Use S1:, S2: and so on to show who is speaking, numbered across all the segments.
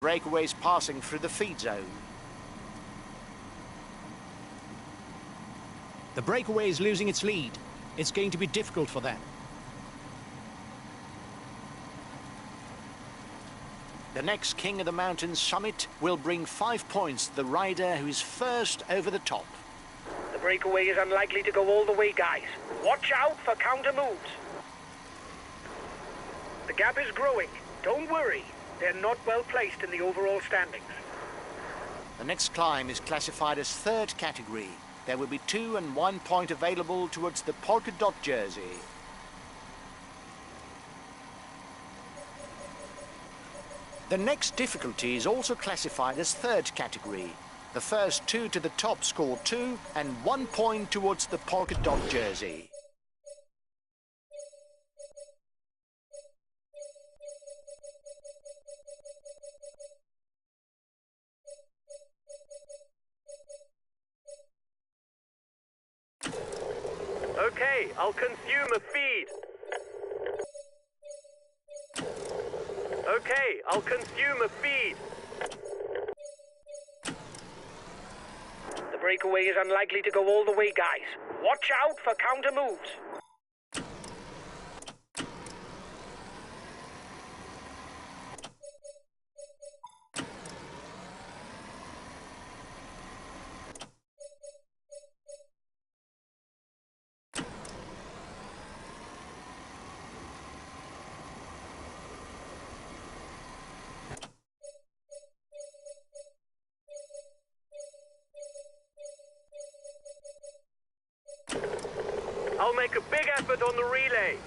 S1: Breakaways passing through the feed zone. The breakaway is losing its lead. It's going to be difficult for them. The next King of the Mountain summit will bring 5 points to the rider who is first over the top.
S2: The breakaway is unlikely to go all the way, guys. Watch out for counter moves. The gap is growing. Don't worry. They're not well placed in the overall standings.
S1: The next climb is classified as third category. There will be 2 and 1 point available towards the polka dot jersey. The next difficulty is also classified as third category. The first 2 to the top score 2 and 1 point towards the polka dot jersey.
S2: Okay, I'll consume a feed. Okay, I'll consume a feed. The breakaway is unlikely to go all the way, guys. Watch out for counter moves. I'll make a big effort on the relay.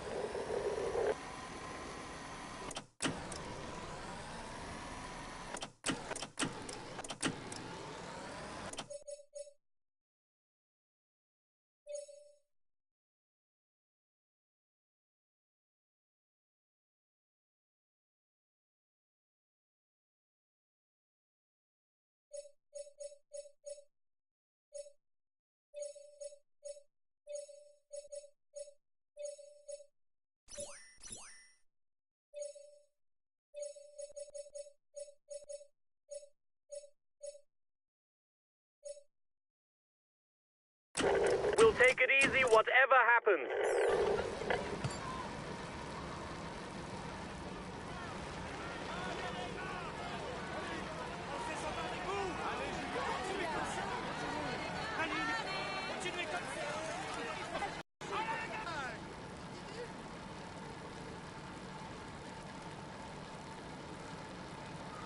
S2: We'll take it easy, whatever happens.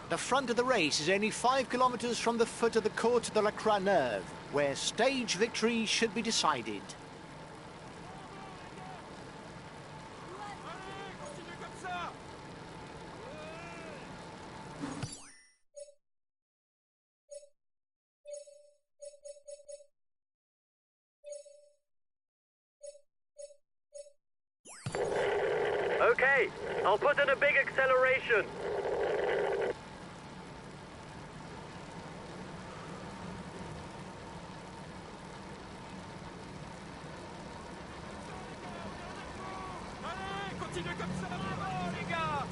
S1: The front of the race is only 5 kilometers from the foot of the Côte de la Croix-Neuve, where stage victory should be decided.
S2: Okay, I'll put in a big acceleration.
S3: Continuez comme ça, bravo les gars!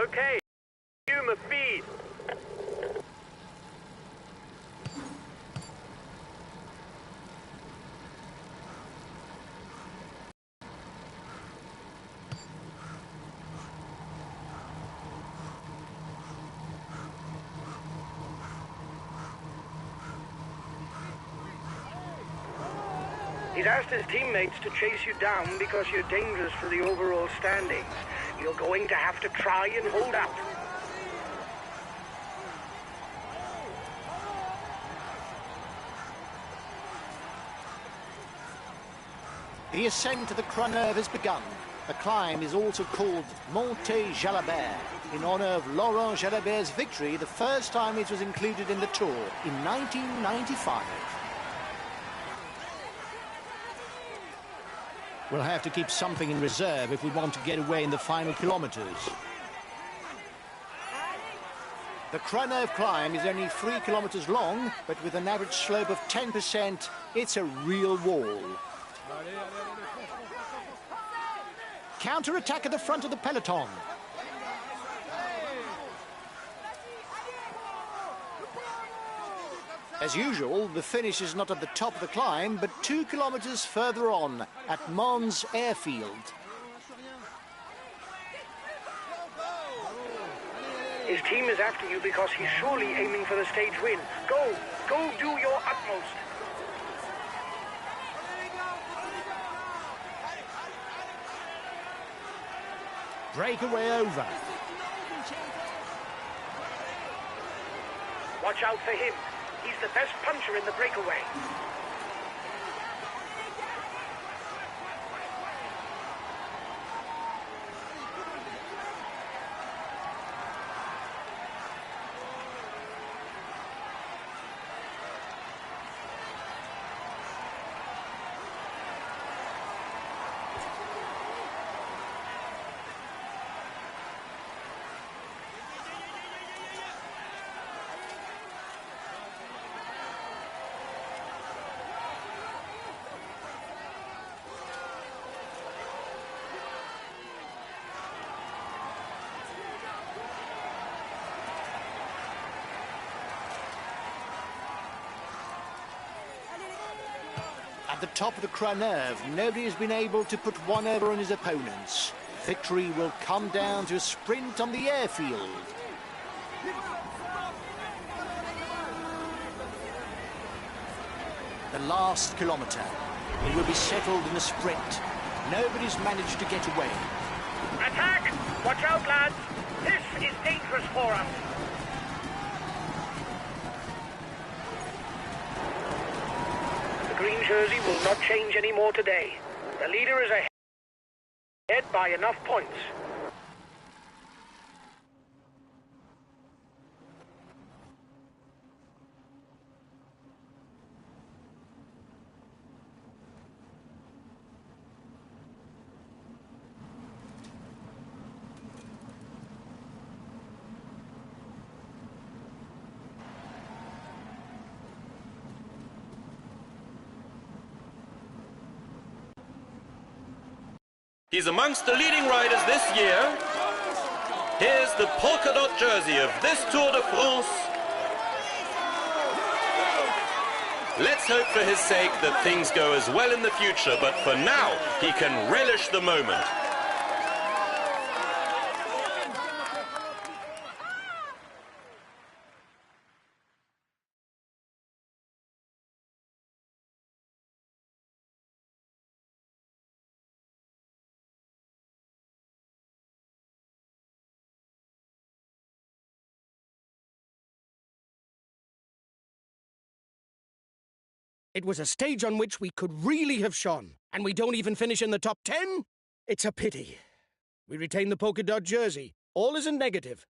S2: Okay, humour feed. He's asked his teammates to chase you down because you're dangerous for the overall standings. You're going to have to try and hold out.
S1: The ascent to the Corremos has begun. The climb is also called Monte Jalabert, in honour of Laurent Jalabert's victory the first time it was included in the Tour in 1995. We'll have to keep something in reserve if we want to get away in the final kilometres. The Corremos climb is only 3 kilometres long, but with an average slope of 10%, it's a real wall. Counter-attack at the front of the peloton. As usual, the finish is not at the top of the climb, but 2 kilometres further on, at Mons airfield.
S2: His team is after you because he's surely aiming for the stage win. Go do your utmost.
S1: Breakaway over.
S2: Watch out for him. He's the best puncher in the breakaway.
S1: At the top of the Corremos, nobody has been able to put one over on his opponents. Victory will come down to a sprint on the airfield. The last kilometre. It will be settled in a sprint. Nobody's managed to get away.
S2: Attack! Watch out, lads! This is dangerous for us. The green jersey will not change any more today. The leader is ahead by enough points.
S4: He's amongst the leading riders this year. Here's the polka dot jersey of this Tour de France. Let's hope for his sake that things go as well in the future, but for now, he can relish the moment.
S5: It was a stage on which we could really have shone, and we don't even finish in the top 10? It's a pity. We retain the polka dot jersey. All isn't negative.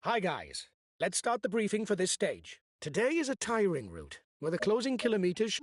S5: Hi guys, let's start the briefing for this stage. Today is a tiring route, where the closing kilometers...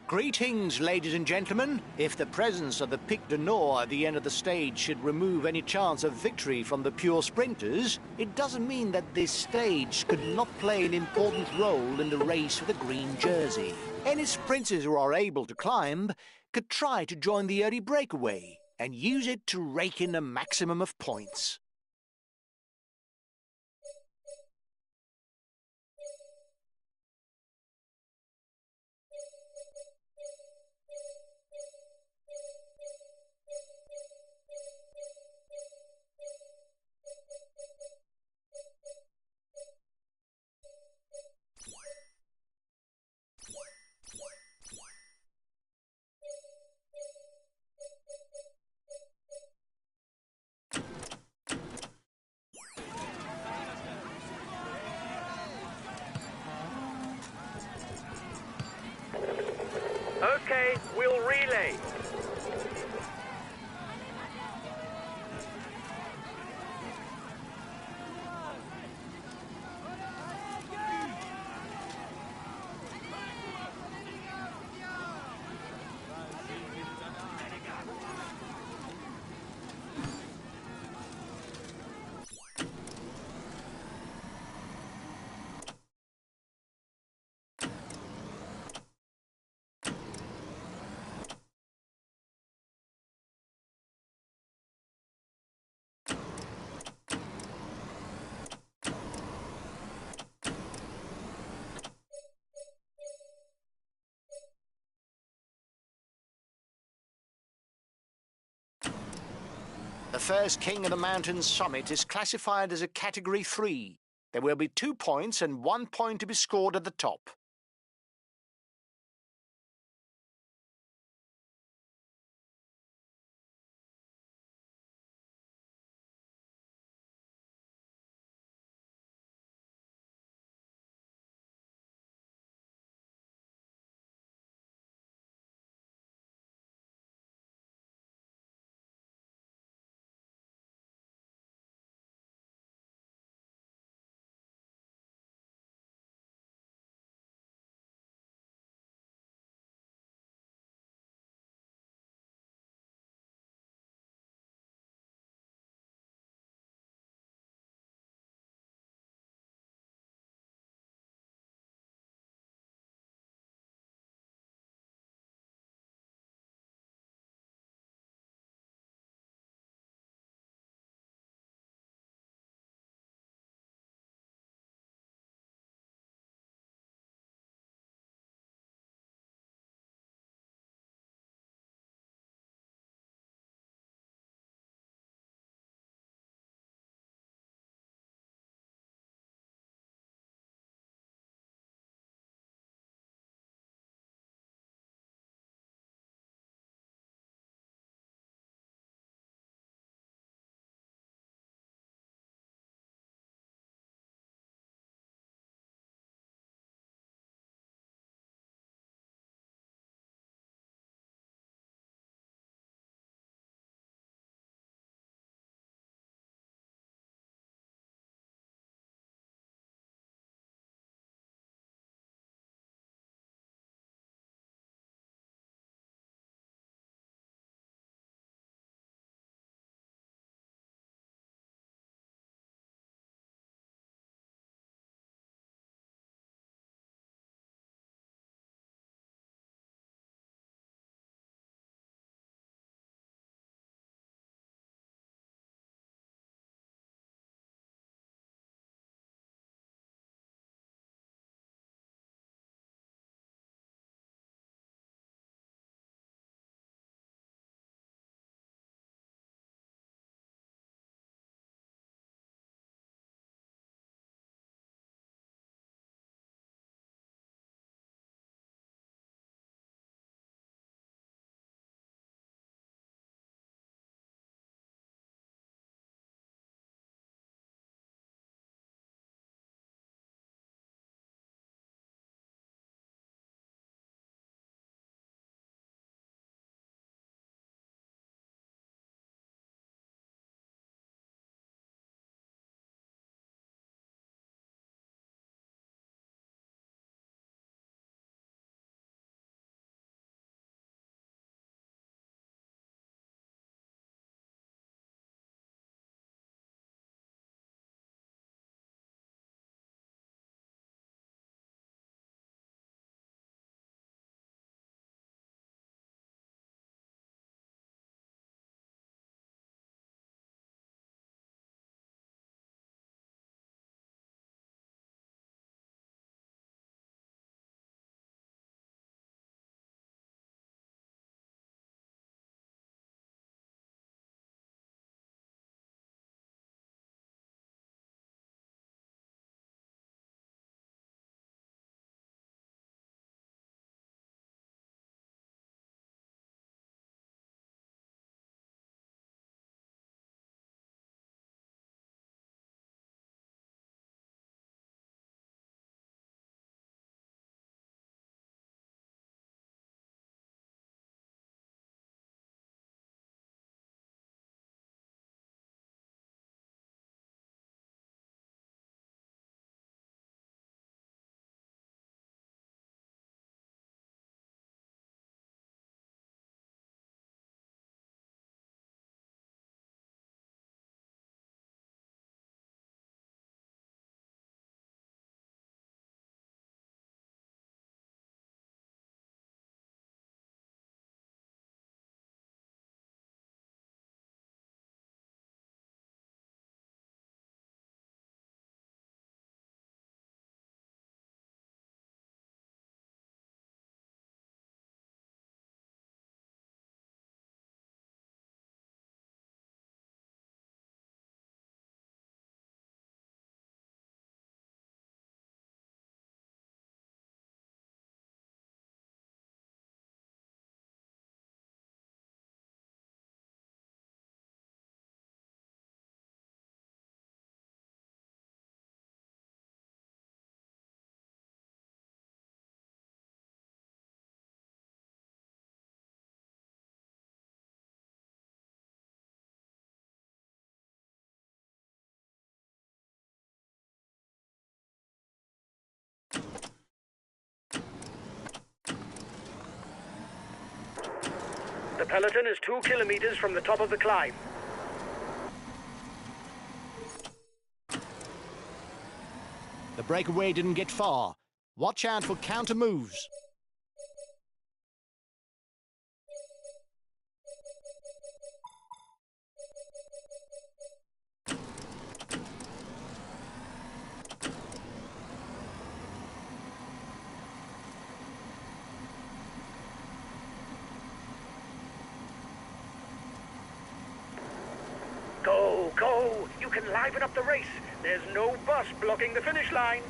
S1: Greetings, ladies and gentlemen. If the presence of the Pic du Nord at the end of the stage should remove any chance of victory from the pure sprinters, it doesn't mean that this stage could not play an important role in the race for the green jersey. Any sprinters who are able to climb could try to join the early breakaway and use it to rake in a maximum of points.
S2: Okay, we'll relay.
S1: The first King of the Mountain summit is classified as a Category 3. There will be 2 points and 1 point to be scored at the top.
S2: peloton is 2 kilometers from the top of the climb.
S1: The breakaway didn't get far. Watch out for counter moves.
S2: Go, go! You can liven up the race. There's no bus blocking the finish line.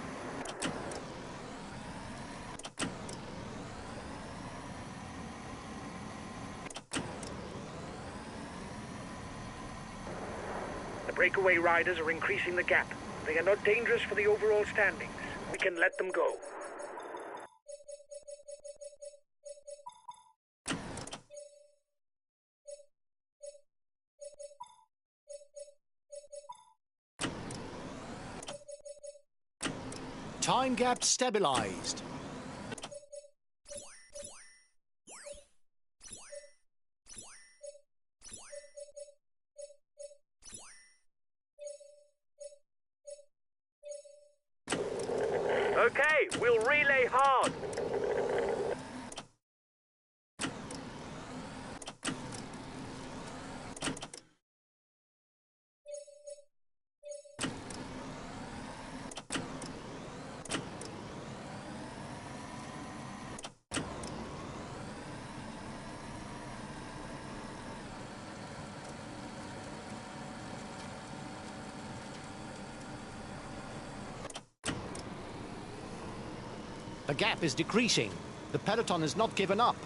S2: The breakaway riders are increasing the gap. They are not dangerous for the overall standings. We can let them go.
S1: Time gap stabilized.
S2: Okay, we'll relay hard.
S1: The gap is decreasing. The peloton has not given up.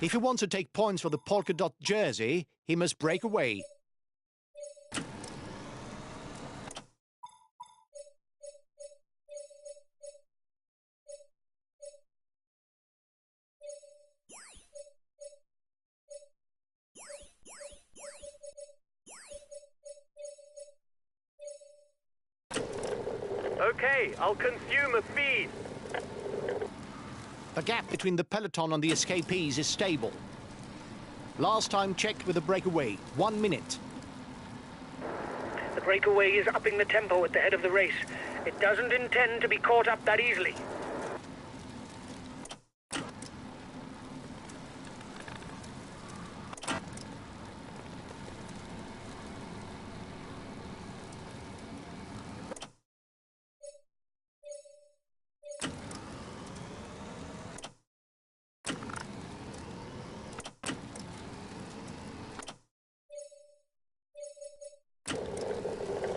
S1: If he wants to take points for the polka dot jersey, he must break away.
S2: Okay, I'll consume a feed.
S1: The gap between the peloton and the escapees is stable. Last time checked with the breakaway, 1 minute.
S2: The breakaway is upping the tempo at the head of the race. It doesn't intend to be caught up that easily.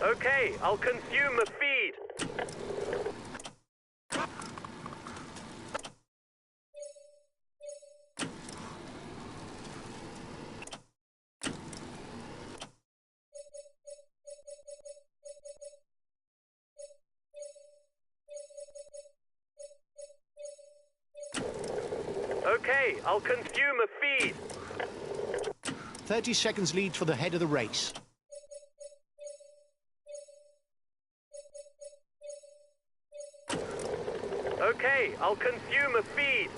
S2: Okay, I'll consume a feed. Okay, I'll consume a feed.
S1: 30 seconds lead for the head of the race.
S2: Okay, I'll consume a feed.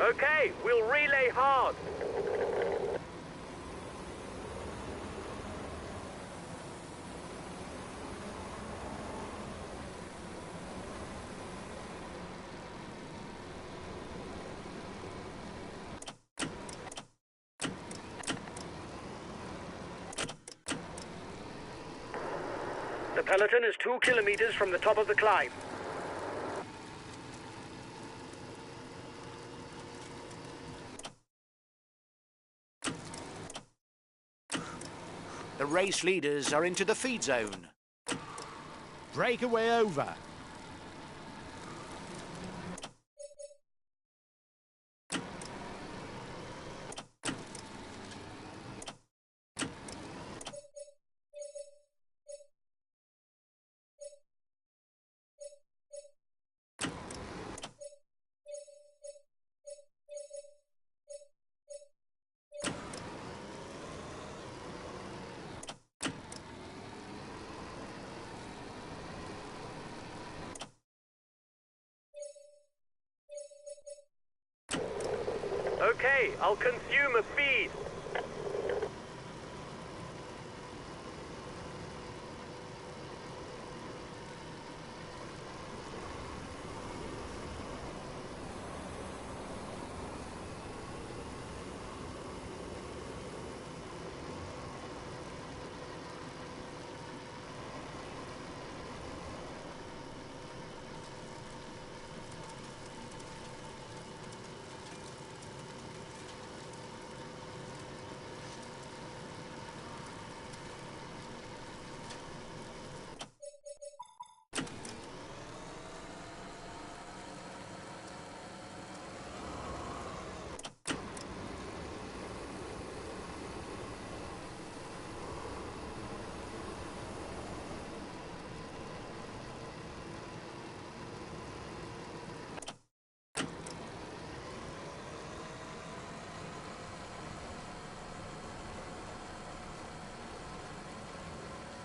S2: Okay, we'll relay hard. The peloton is 2 kilometers from the top of the climb.
S1: The race leaders are into the feed zone.
S5: Breakaway over.
S2: Okay, I'll consume a feed.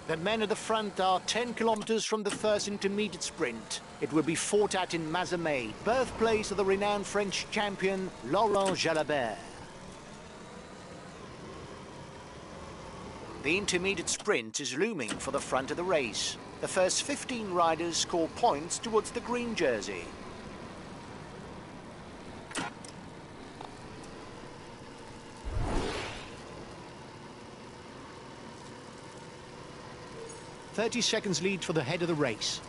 S1: The men at the front are 10 kilometers from the first intermediate sprint. It will be fought at in Mazamet, birthplace of the renowned French champion Laurent Jalabert. The intermediate sprint is looming for the front of the race. The first 15 riders score points towards the green jersey. "30 seconds lead for the head of the race."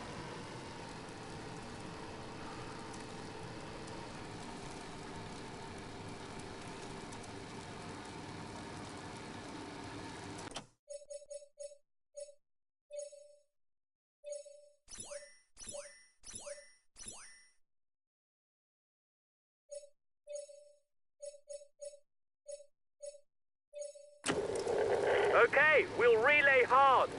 S2: Okay, we'll relay hard.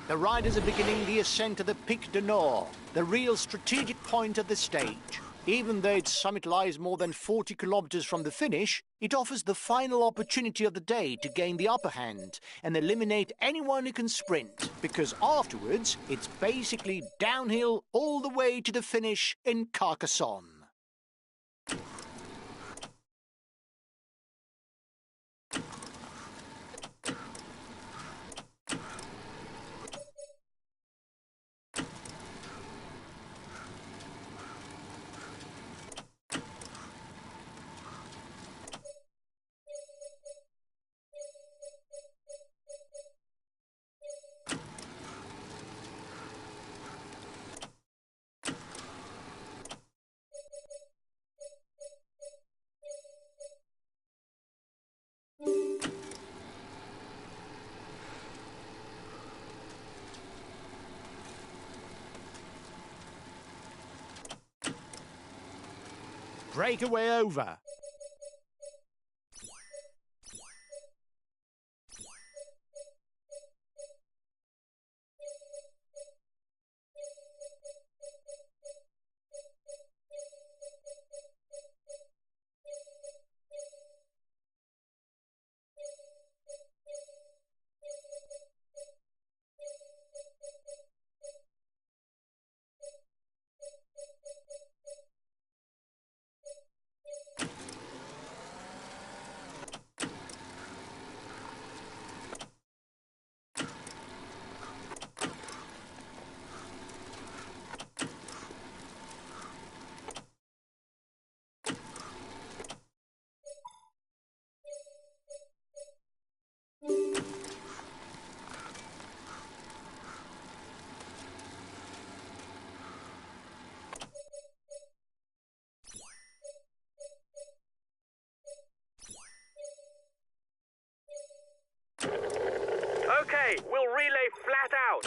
S1: The riders are beginning the ascent to the Pic du Nord, the real strategic point of the stage. Even though its summit lies more than 40 kilometers from the finish, it offers the final opportunity of the day to gain the upper hand and eliminate anyone who can sprint, because afterwards it's basically downhill all the way to the finish in Carcassonne.
S5: Breakaway over.
S2: Okay, we'll relay flat out.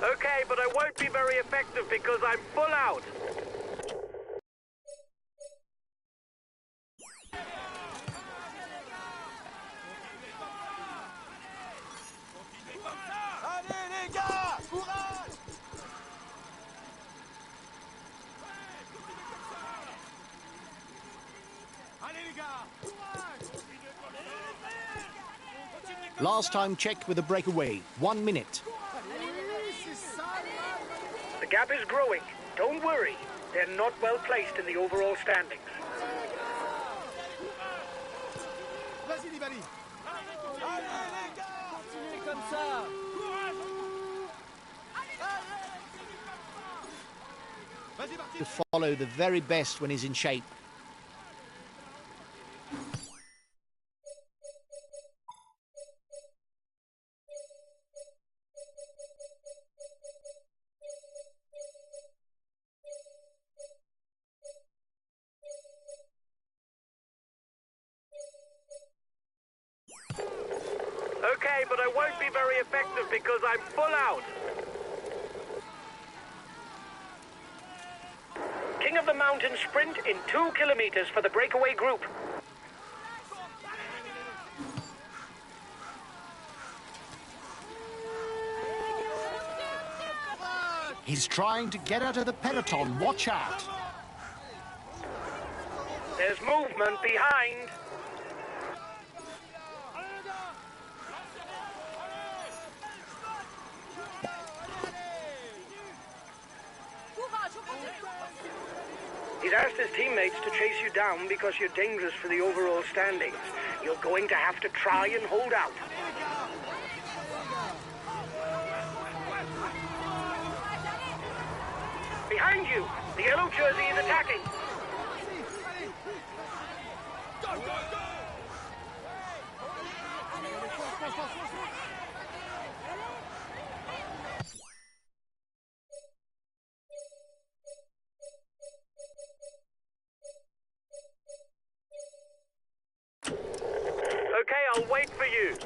S2: Okay, but I won't be very effective because I'm full out.
S3: Allez les gars, courage! Allez les gars, courage!
S1: Last time checked with a breakaway. 1 minute.
S2: The gap is growing. Don't worry. They're not well placed in the overall standings.
S3: Vas-y Nibali! Allez les gars! Continuez comme ça! Vas-y Martin!
S1: To follow the very best when he's in shape.
S2: Okay, but I won't be very effective because I'm full out. King of the Mountain sprint in 2 kilometers for the breakaway group.
S1: He's trying to get out of the peloton. Watch out.
S2: There's movement behind. He's asked his teammates to chase you down because you're dangerous for the overall standings. You're going to have to try and hold out. Behind you, the yellow jersey is attacking. Okay, I'll wait for you.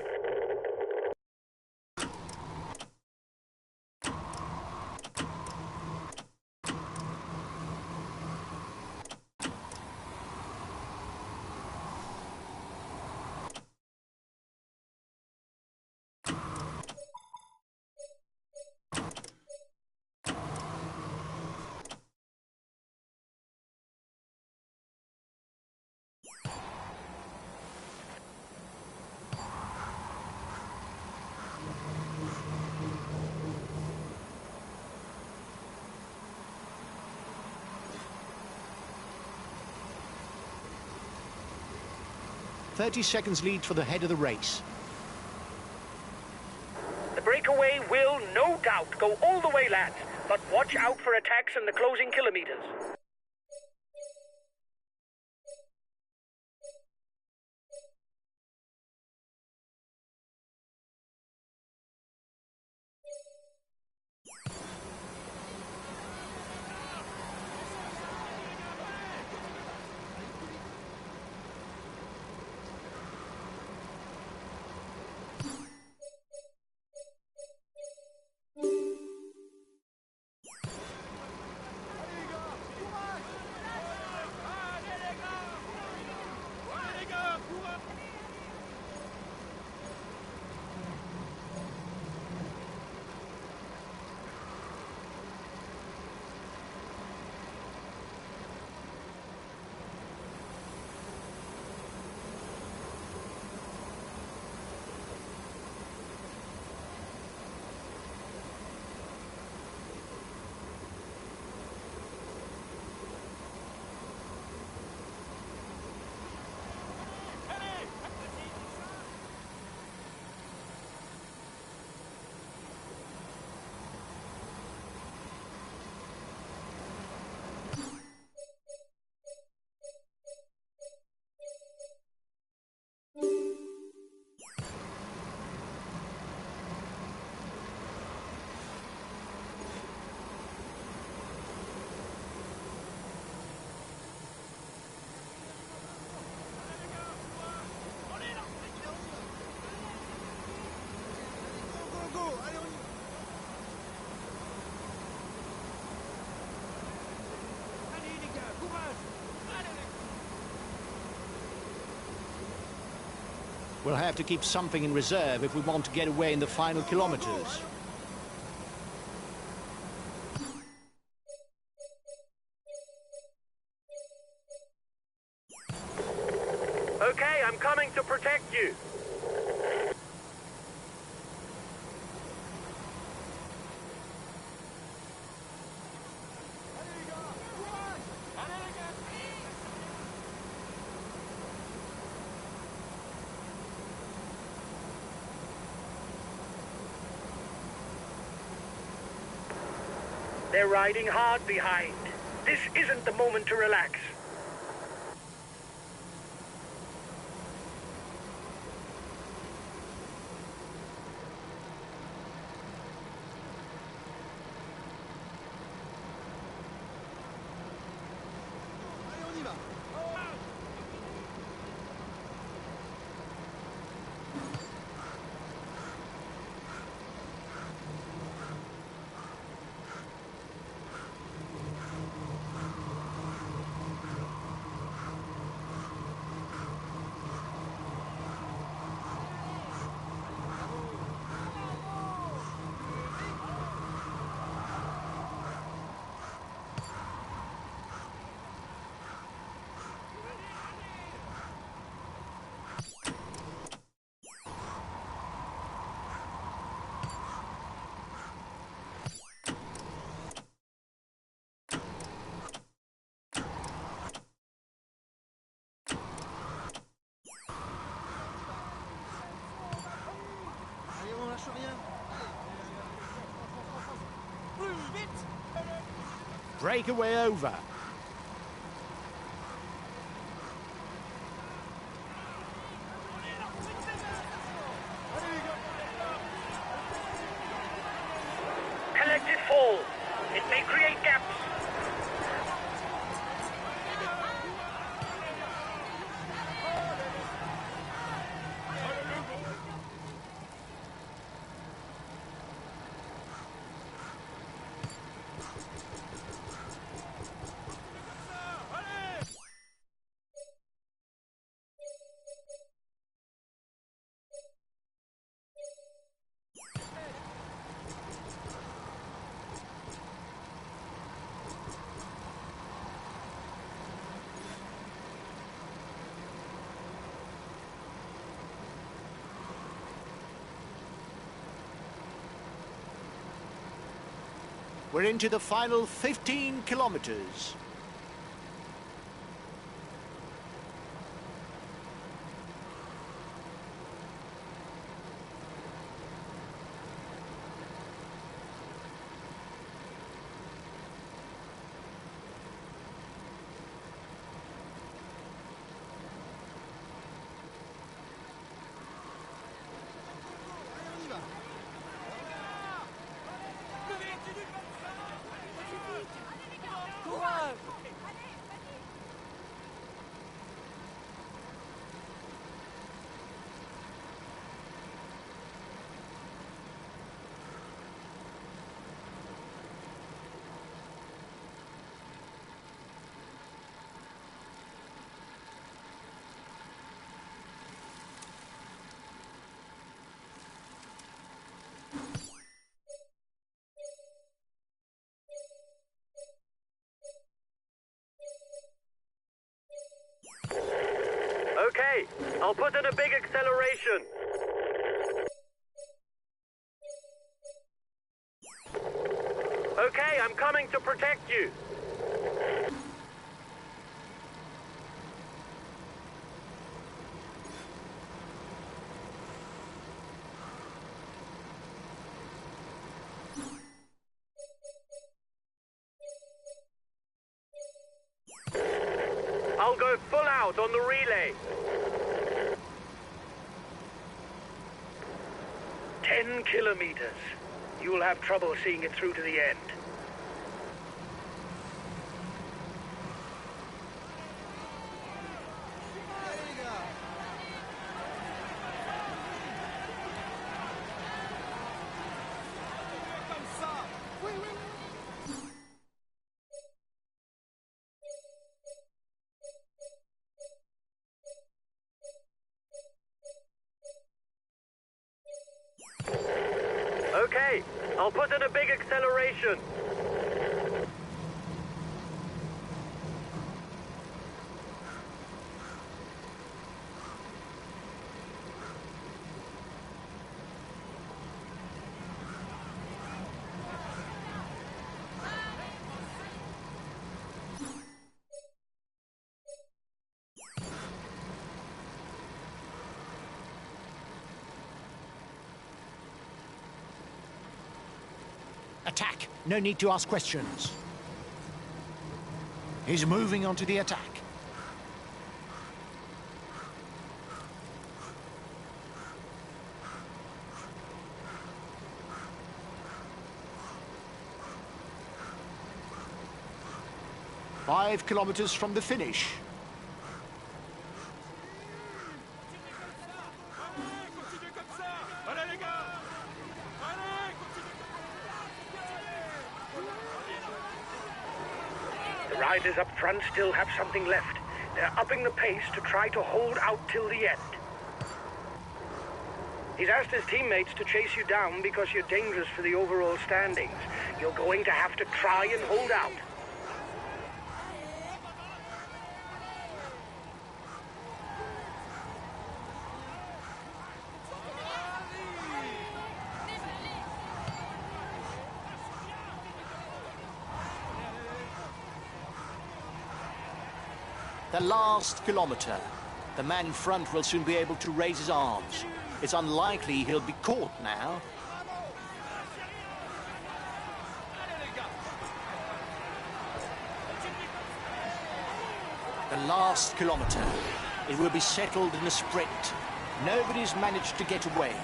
S1: "30 seconds lead for the head of the race."
S2: The breakaway will, no doubt, go all the way, lads. But watch out for attacks in the closing kilometers.
S1: We'll have to keep something in reserve if we want to get away in the final kilometers.
S2: Okay, I'm coming to protect you. They're riding hard behind. This isn't the moment to relax.
S3: Allez, on y va. Allez, on lâche rien. Plus vite.
S1: Breakaway over.
S2: Collected fall. It may create gaps.
S1: We're into the final 15 kilometers.
S3: Allez, on y va. Courage.
S2: Okay, I'll put in a big acceleration. Okay, I'm coming to protect you. I'll go full out on the relay. 10 kilometers. You'll have trouble seeing it through to the end.
S3: Allez, les gars. Comme ça. Oui, oui, oui.
S2: Okay, I'll put in a big acceleration.
S1: Attack. No need to ask questions. He's moving on to the attack. Five kilometers from the finish.
S2: The riders up front still have something left. They're upping the pace to try to hold out till the end. He's asked his teammates to chase you down because you're dangerous for the overall standings. You're going to have to try and hold out.
S1: The last kilometre. The man in front will soon be able to raise his arms. It's unlikely he'll be caught now. The last kilometre. It will be settled in a sprint. Nobody's managed to get away.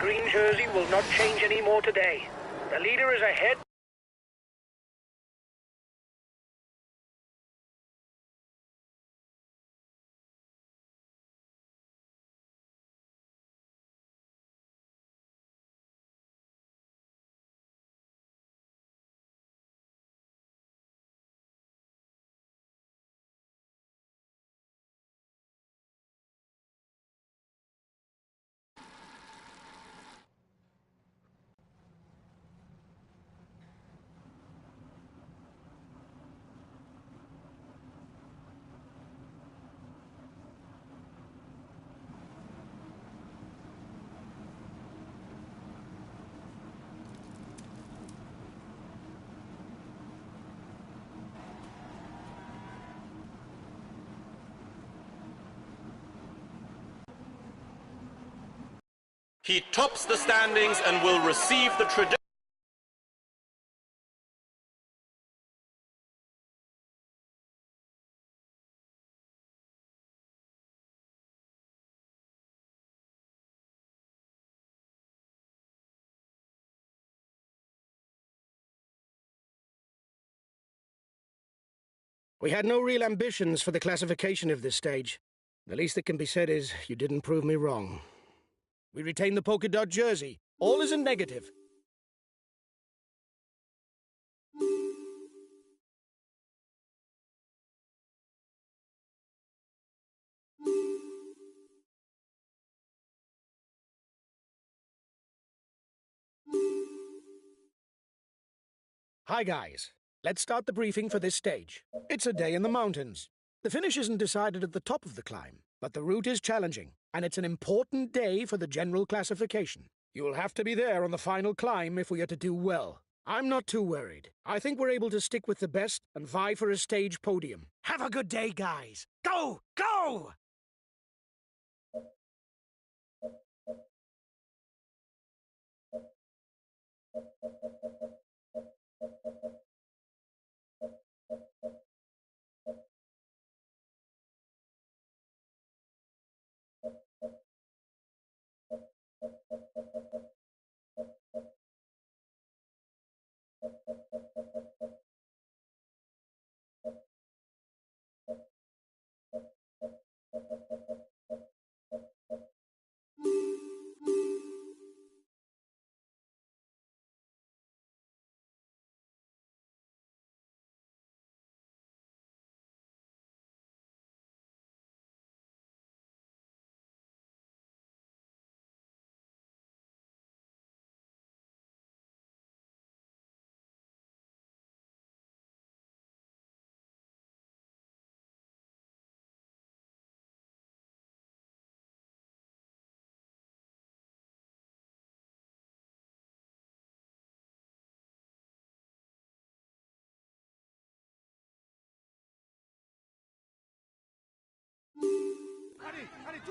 S2: Green jersey will not change any more today. The leader is ahead.
S4: He tops the standings and will receive the tradition.
S5: We had no real ambitions for the classification of this stage. The least that can be said is you didn't prove me wrong. We retain the polka dot jersey. All is in negative. Hi guys. Let's start the briefing for this stage. It's a day in the mountains. The finish isn't decided at the top of the climb, but the route is challenging, and it's an important day for the general classification. You'll have to be there on the final climb if we are to do well. I'm not too worried. I think we're able to stick with the best and vie for a stage podium. Have a good day, guys. Go! Go!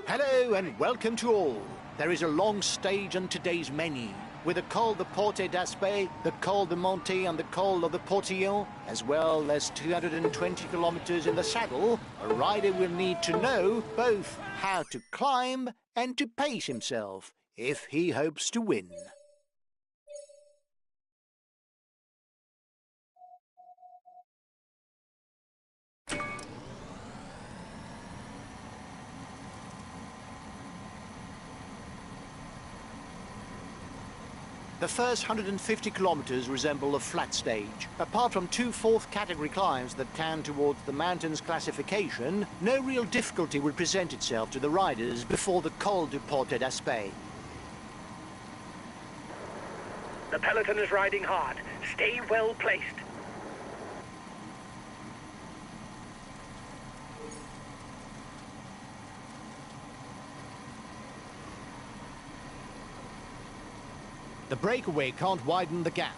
S1: Hello and welcome to all. There is a long stage on today's menu, with the Col de Porte d'Aspet, the Col de Monte and the Col of the Portillon, as well as 220 kilometers in the saddle. A rider will need to know both how to climb and to pace himself if he hopes to win. The first 150 kilometers resemble a flat stage. Apart from two fourth category climbs that count towards the mountains classification, no real difficulty would present itself to the riders before the Col du Porte d'Aspet.
S2: The peloton is riding hard. Stay well placed.
S1: The breakaway can't widen the gap.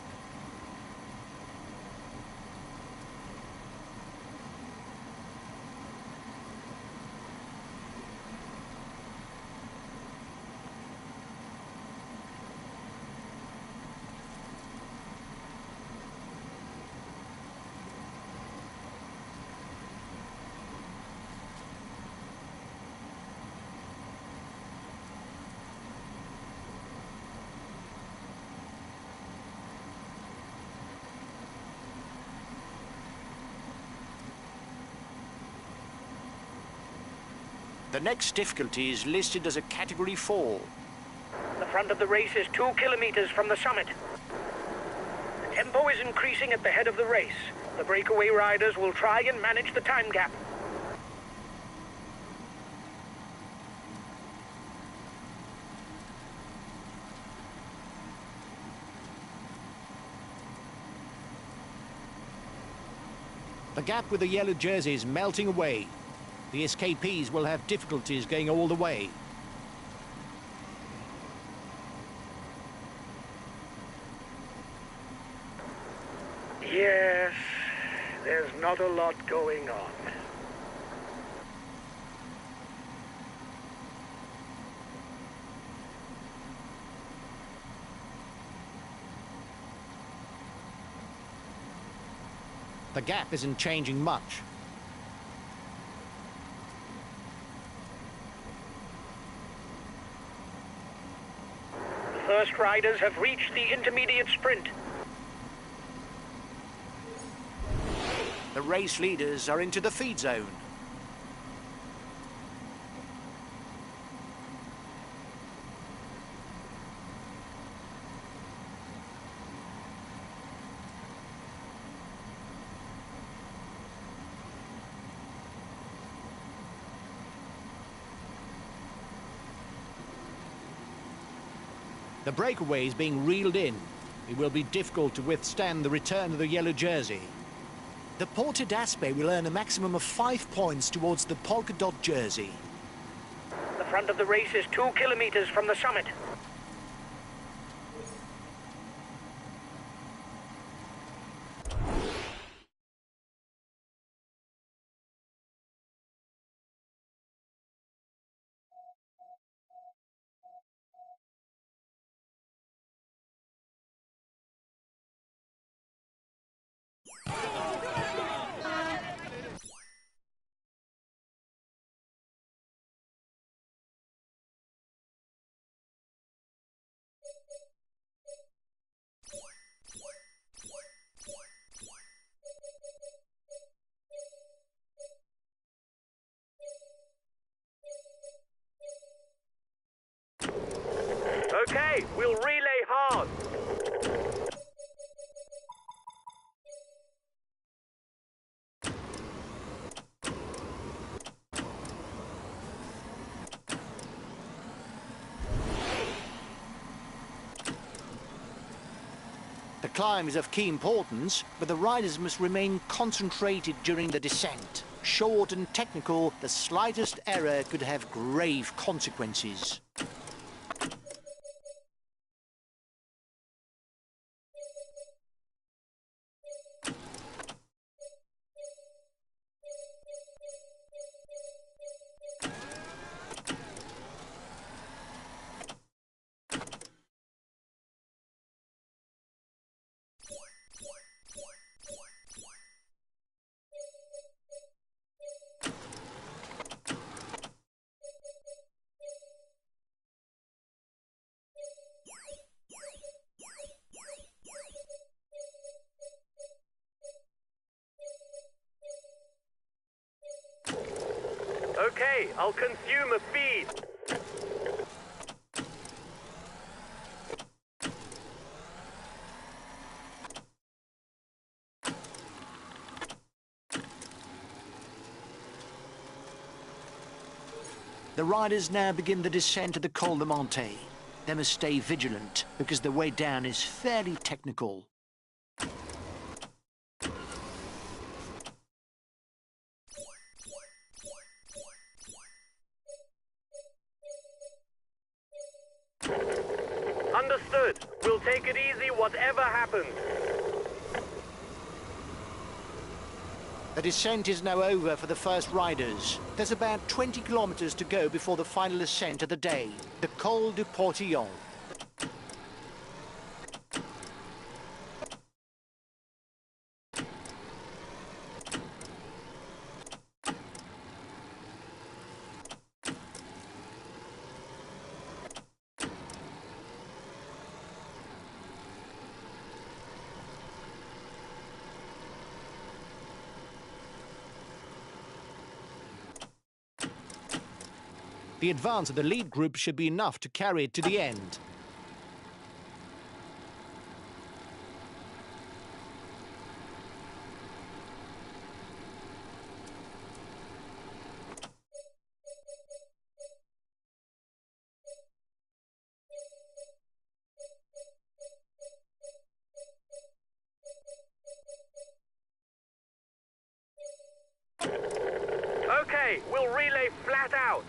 S1: The next difficulty is listed as a Category 4.
S2: The front of the race is 2 kilometers from the summit. The tempo is increasing at the head of the race. The breakaway riders will try and manage the time gap.
S1: The gap with the yellow jersey is melting away. The escapees will have difficulties going all the way.
S2: Yes, there's not a lot going on.
S1: The gap isn't changing much.
S2: The first riders have reached the intermediate sprint.
S1: The race leaders are into the feed zone. The breakaway is being reeled in. It will be difficult to withstand the return of the yellow jersey. The Porte d'Aspet will earn a maximum of 5 points towards the polka dot jersey.
S2: The front of the race is 2 kilometers from the summit. Okay, we'll relay hard.
S1: The climb is of key importance, but the riders must remain concentrated during the descent. Short and technical, the slightest error could have grave consequences.
S2: Okay, I'll consume a feed.
S1: The riders now begin the descent to the Col de Monte. They must stay vigilant because the way down is fairly technical.
S2: Understood. We'll take it easy whatever happens.
S1: The descent is now over for the first riders. There's about 20 kilometers to go before the final ascent of the day, the Col du Portillon. The advance of the lead group should be enough to carry it to the end.
S2: Okay, we'll relay flat out.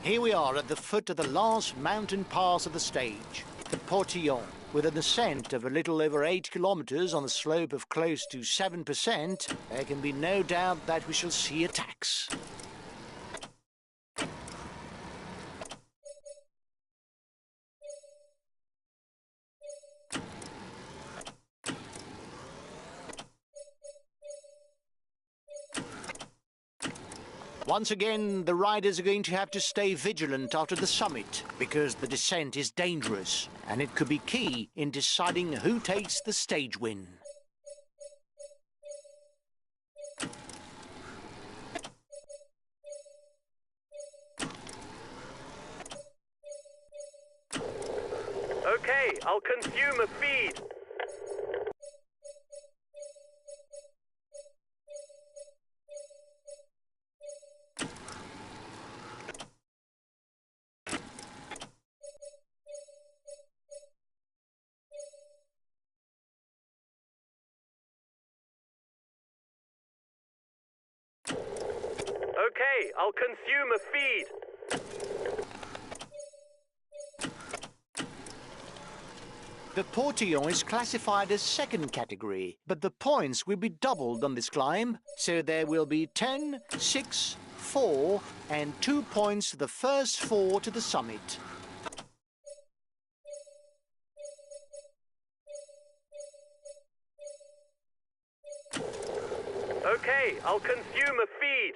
S1: Here we are at the foot of the last mountain pass of the stage, the Portillon. With an ascent of a little over 8 kilometers on a slope of close to 7%, there can be no doubt that we shall see attacks. Once again, the riders are going to have to stay vigilant after the summit because the descent is dangerous and it could be key in deciding who takes the stage win.
S2: Okay, I'll consume a feed. Okay, I'll consume a feed.
S1: The Portillon is classified as second category, but the points will be doubled on this climb, so there will be 10, 6, 4 and 2 points for the first 4 to the summit.
S2: Okay, I'll consume a feed.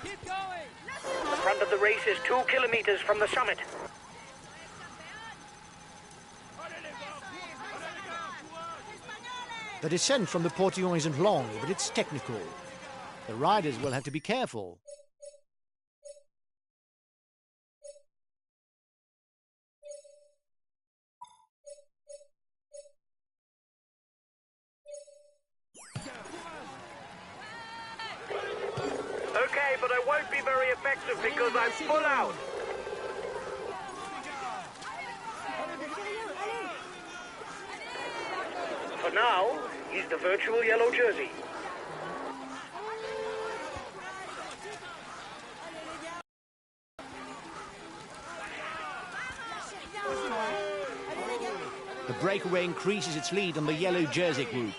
S3: Keep going!
S2: The front of the race is 2 kilometers from the summit.
S1: The descent from the Portillon isn't long, but it's technical. The riders will have to be careful.
S2: Okay, but I won't be very effective because I'm full out. For now, he's the virtual yellow jersey.
S1: The breakaway increases its lead on the yellow jersey group.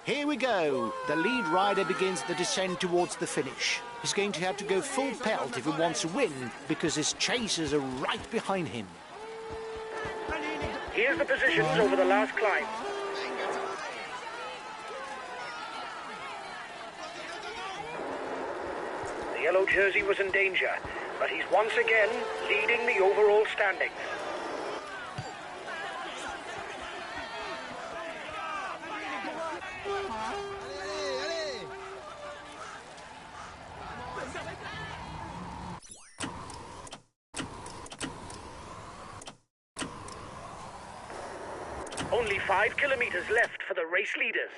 S1: Here we go. The lead rider begins the descent towards the finish. He's going to have to go full pelt if he wants to win, because his chasers are right behind him.
S2: Here's the positions over the last climb. The yellow jersey was in danger, but he's once again leading the overall standings. Only 5 kilometers left for the race leaders.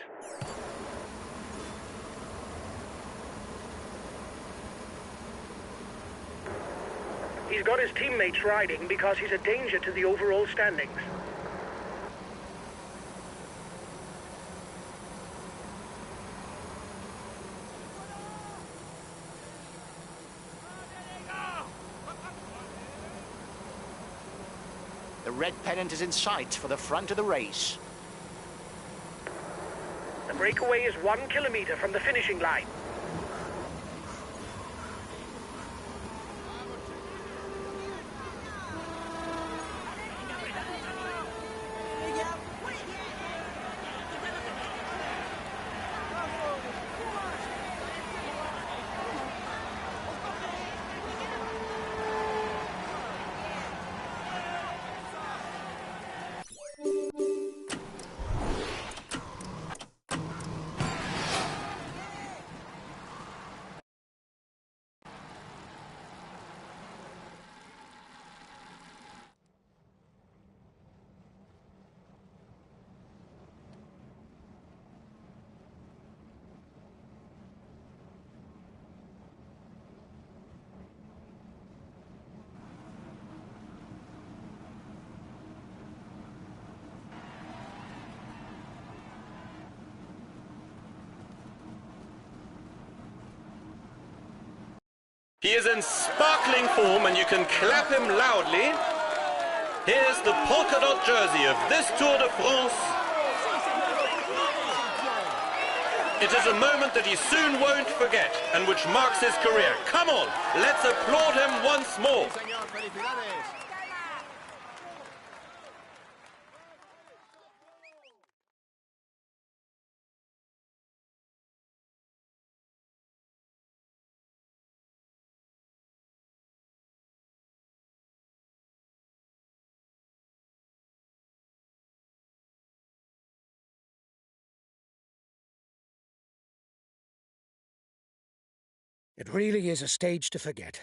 S2: He's got his teammates riding because he's a danger to the overall standings.
S1: The red pennant is in sight for the front of the race.
S2: The breakaway is 1 kilometer from the finishing line.
S4: He is in sparkling form and you can clap him loudly. Here's the polka dot jersey of this Tour de France. It is a moment that he soon won't forget and which marks his career. Come on, let's applaud him once more.
S5: It really is a stage to forget.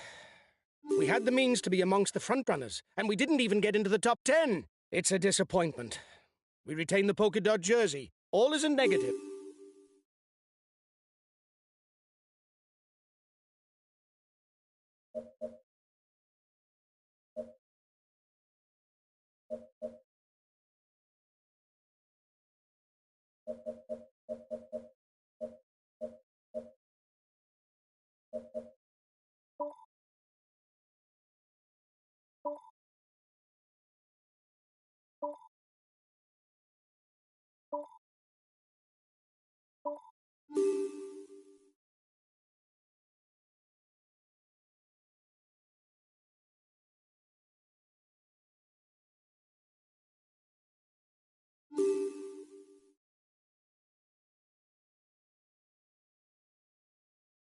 S5: We had the means to be amongst the frontrunners, and we didn't even get into the top 10. It's a disappointment. We retain the polka dot jersey. All isn't negative.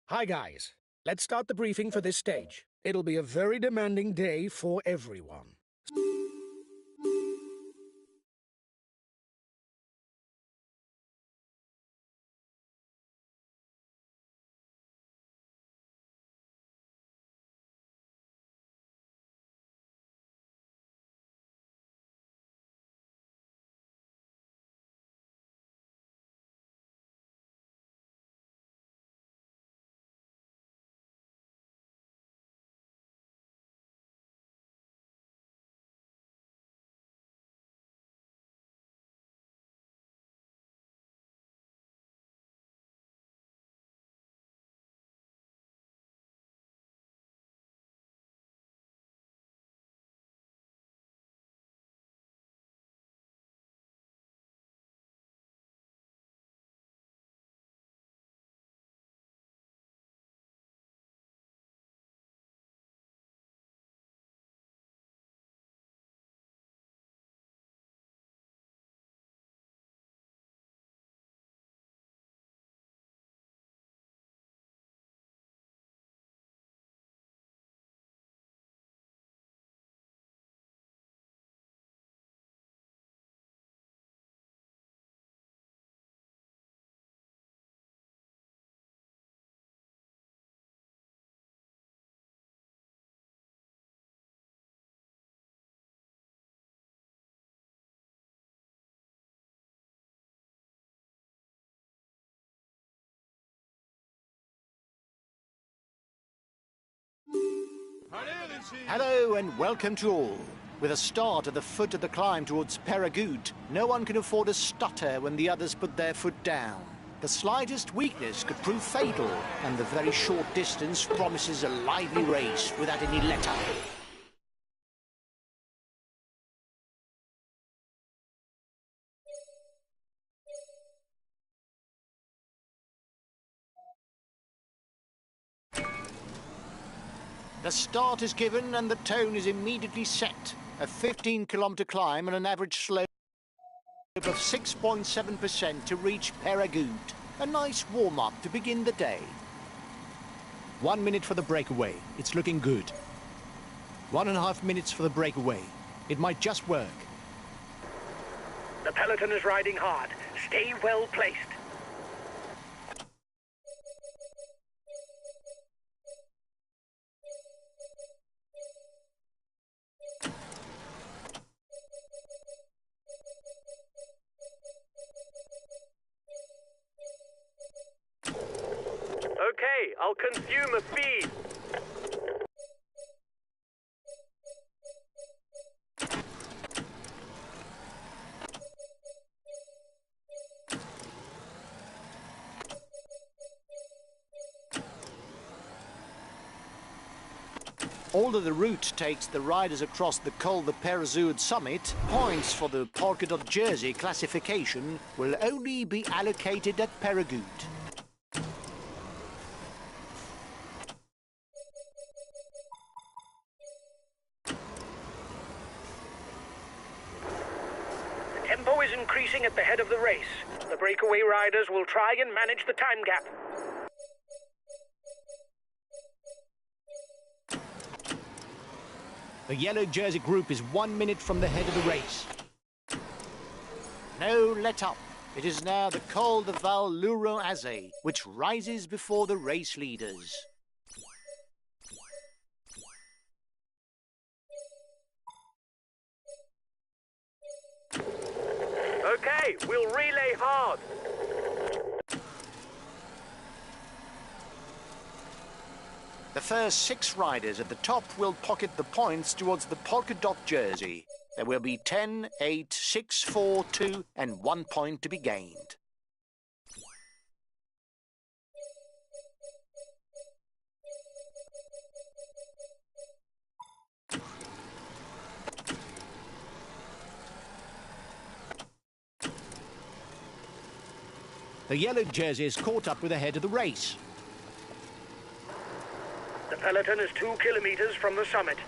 S5: Hi guys, let's start the briefing for this stage. It'll be a very demanding day for everyone.
S1: Hello and welcome to all. With a start at the foot of the climb towards Peyragudes, no one can afford a stutter when the others put their foot down. The slightest weakness could prove fatal, and the very short distance promises a lively race without any let-up. The start is given and the tone is immediately set. A 15-kilometre climb and an average slope of 6.7% to reach Peyragudes. A nice warm-up to begin the day.
S5: 1 minute for the breakaway. It's looking good. 1.5 minutes for the breakaway. It might just work.
S2: The peloton is riding hard. Stay well placed.
S4: Okay, I'll consume a feed.
S1: Although the route takes the riders across the Col de Peyragudes summit, points for the polka dot jersey classification will only be allocated at Peyragudes.
S2: The tempo is increasing at the head of the race. The breakaway riders will try and manage the time gap.
S5: The yellow jersey group is 1 minute from the head of the race.
S1: No let-up. It is now the Col de Val-Louron-Azé, which rises before the race leaders.
S4: Okay, we'll relay hard.
S1: The first 6 riders at the top will pocket the points towards the polka dot jersey. There will be 10, 8, 6, 4, 2 and 1 point to be gained.
S5: The yellow jersey is caught up with the head of the race.
S2: The peloton is 2 kilometers from the summit.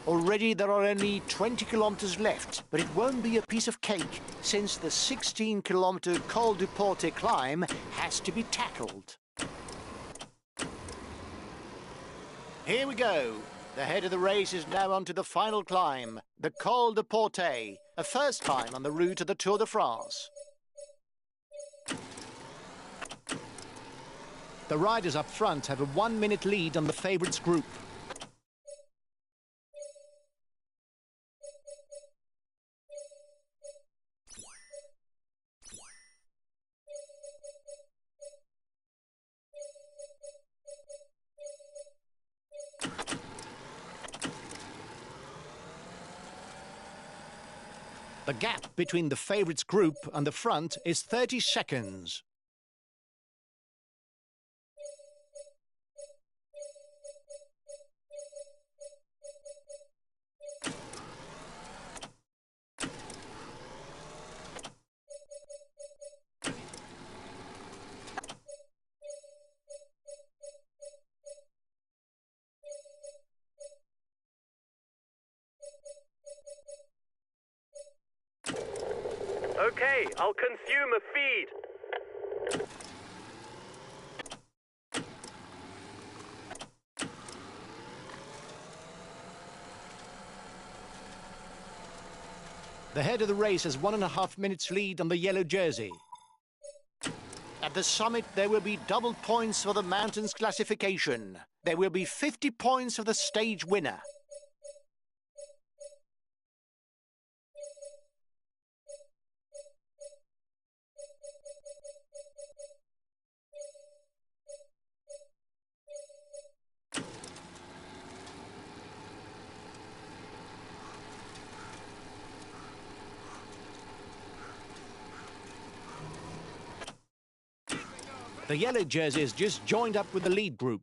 S1: Already there are only 20 kilometers left, but it won't be a piece of cake, since the 16-kilometer Col du Porte climb has to be tackled. Here we go. The head of the race is now onto the final climb, the Col du Porte, a first time on the route of the Tour de France.
S5: The riders up front have a 1 minute lead on the favourites group. The gap between the favourites group and the front is 30 seconds.
S4: Okay, I'll consume a feed.
S1: The head of the race has 1.5 minutes lead on the yellow jersey. At the summit, there will be double points for the mountains classification. There will be 50 points for the stage winner. The yellow jersey has just joined up with the lead group.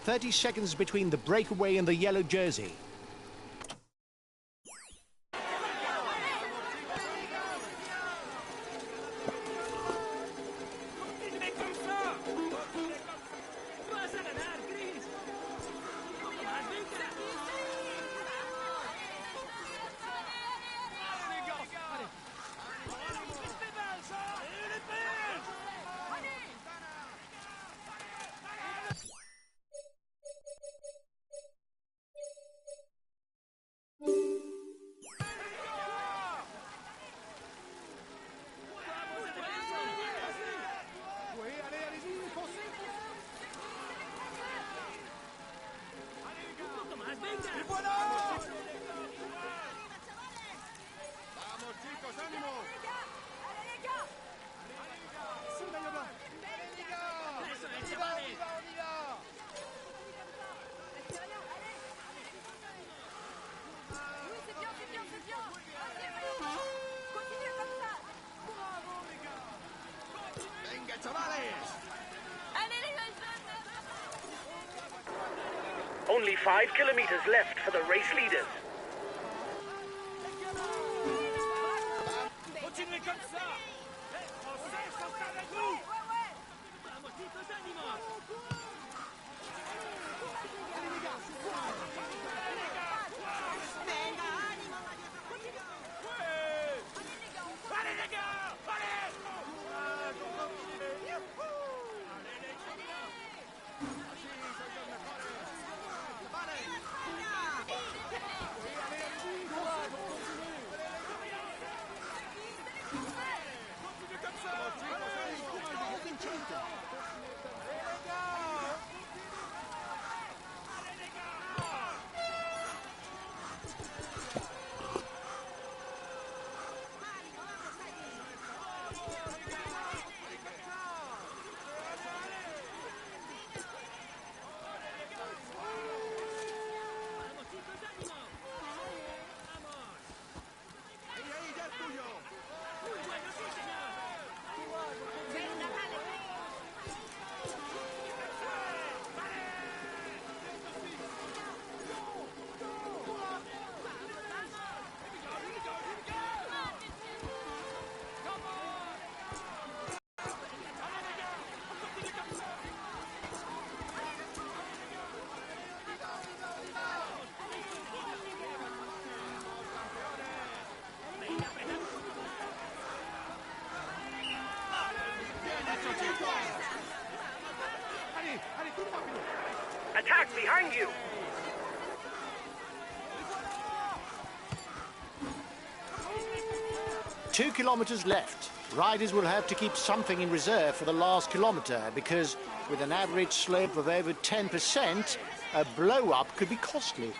S1: "30 seconds between the breakaway and the yellow jersey.
S2: Only 5 kilometers left for the race leaders. Attack behind you!
S1: Two kilometers left. Riders will have to keep something in reserve for the last kilometer because with an average slope of over 10%, a blow-up could be costly.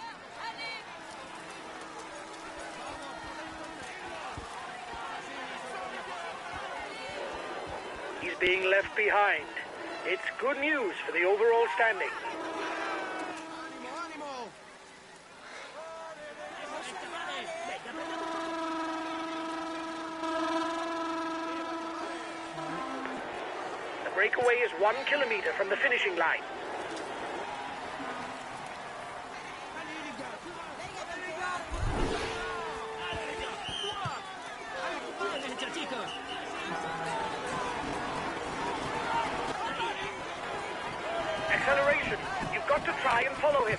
S2: He's being left behind. It's good news for the overall standing. The breakaway is 1 kilometer from the finishing line. acceleration. You've got to try and follow him.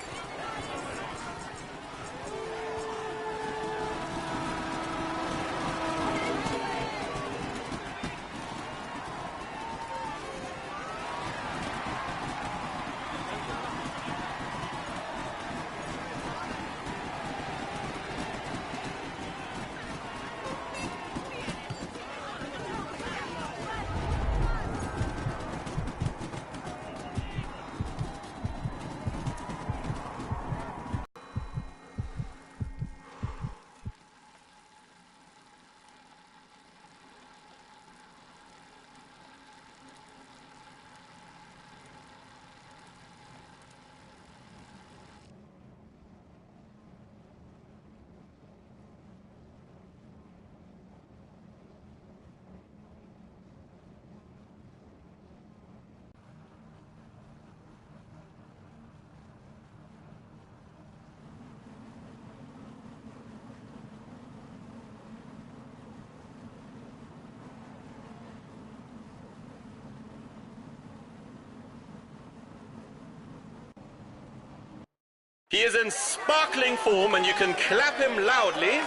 S4: He is in sparkling form and you can clap him loudly.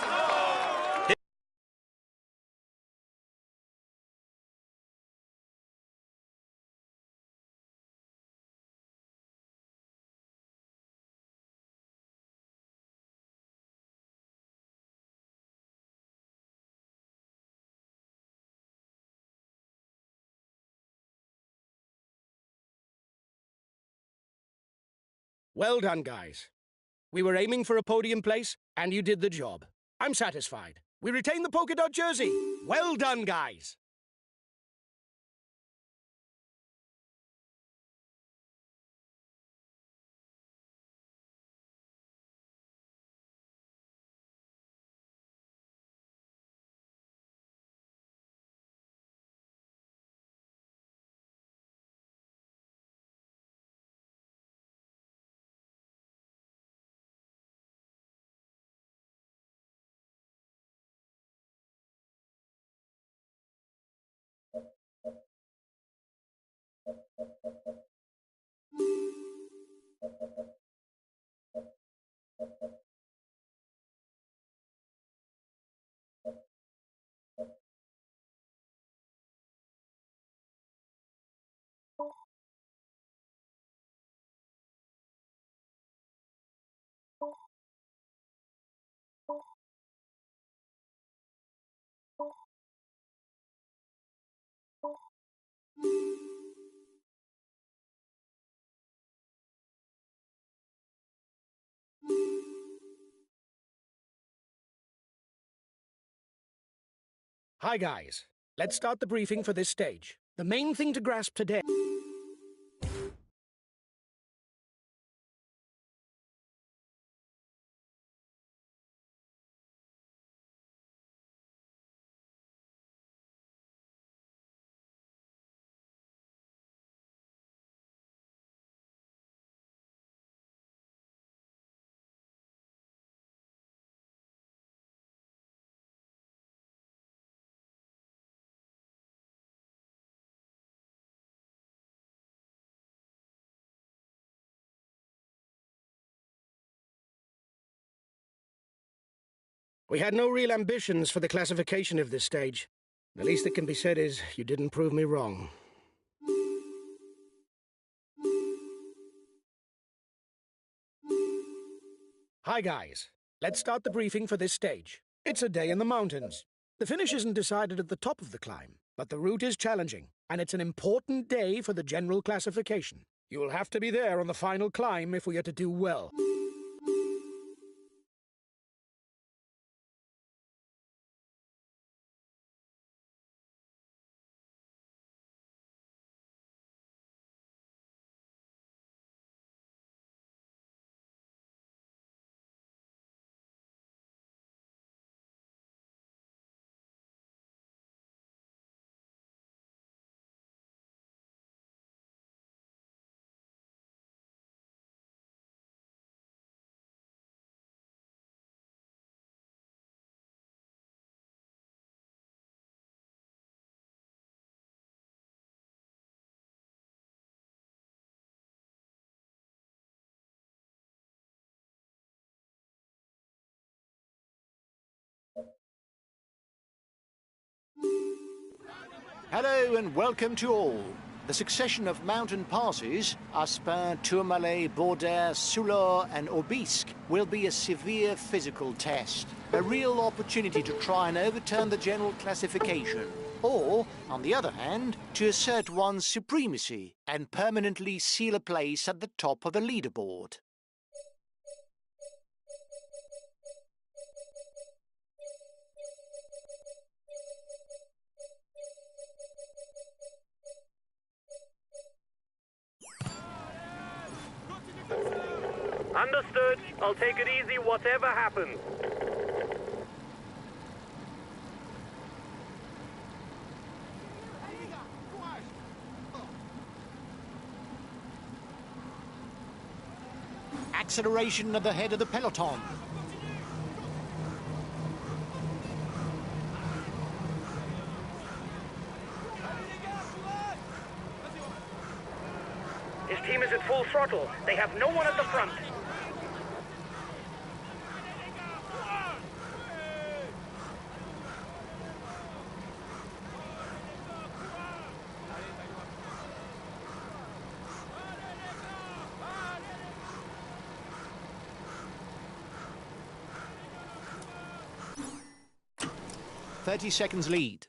S5: Well done, guys. We were aiming for a podium place, and you did the job. I'm satisfied. We retain the polka dot jersey. Well done, guys. Hi, guys. Let's start the briefing for this stage. The main thing to grasp today... We had no real ambitions for the classification of this stage. The least that can be said is you didn't prove me wrong. Hi, guys. Let's start the briefing for this stage. It's a day in the mountains. The finish isn't decided at the top of the climb, but the route is challenging, and it's an important day for the general classification. You'll have to be there on the final climb if we are to do well.
S1: Hello and welcome to all. The succession of mountain passes, Aspin, Tourmalet, Bordère, Soulard and Aubisque, will be a severe physical test. A real opportunity to try and overturn the general classification. Or, on the other hand, to assert one's supremacy and permanently seal a place at the top of the leaderboard.
S2: Understood. I'll take it easy, whatever happens.
S1: Acceleration at the head of the peloton.
S2: His team is at full throttle. They have no one at the front.
S1: "30 seconds lead.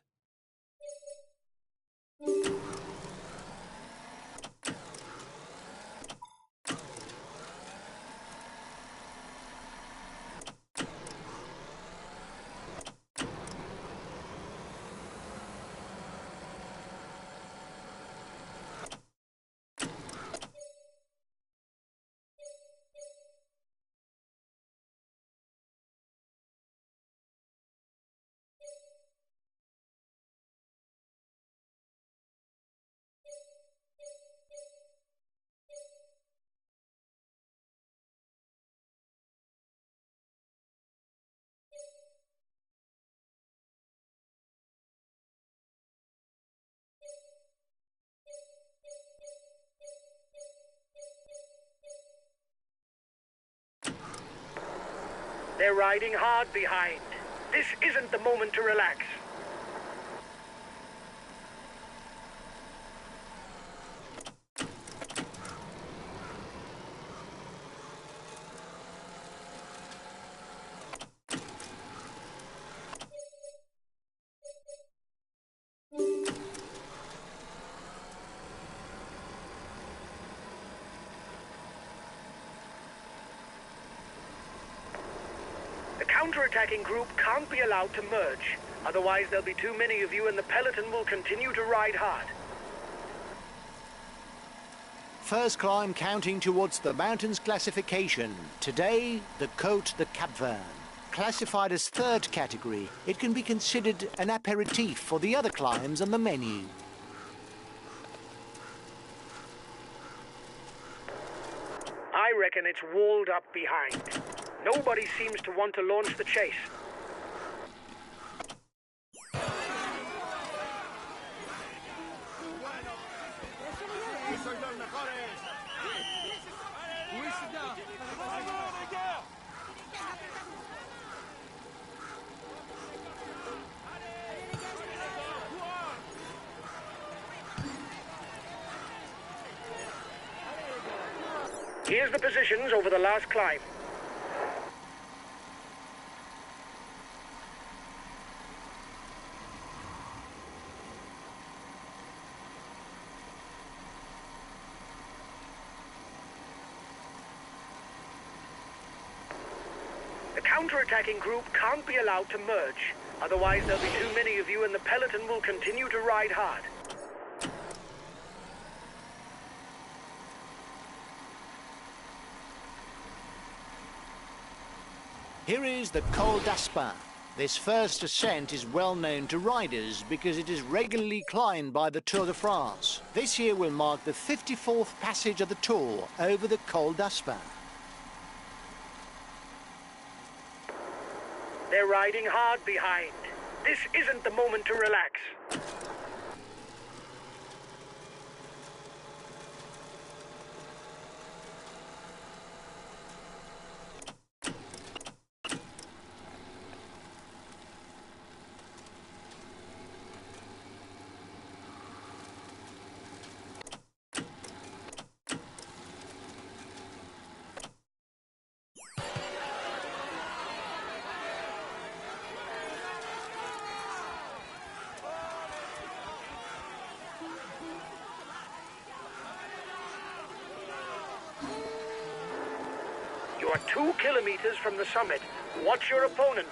S2: They're riding hard behind. This isn't the moment to relax. The counter-attacking group can't be allowed to merge. Otherwise, there'll be too many of you and the peloton will continue to ride hard.
S1: First climb counting towards the mountains classification. Today, the Côte de Cap Vert. Classified as third category, it can be considered an aperitif for the other climbs on the menu.
S2: I reckon it's walled up behind. Nobody seems to want to launch the chase.
S3: ¡Sois los mejores!
S2: Here's the positions over the last climb. The counter-attacking group can't be allowed to merge. Otherwise, there'll be too many of you and the peloton will continue to ride hard.
S1: Here is the Col d'Aspin. This first ascent is well known to riders because it is regularly climbed by the Tour de France. This year will mark the 54th passage of the Tour over the Col d'Aspin.
S2: They're riding hard behind. This isn't the moment to relax. are 2 kilometers from the summit. Watch your opponents.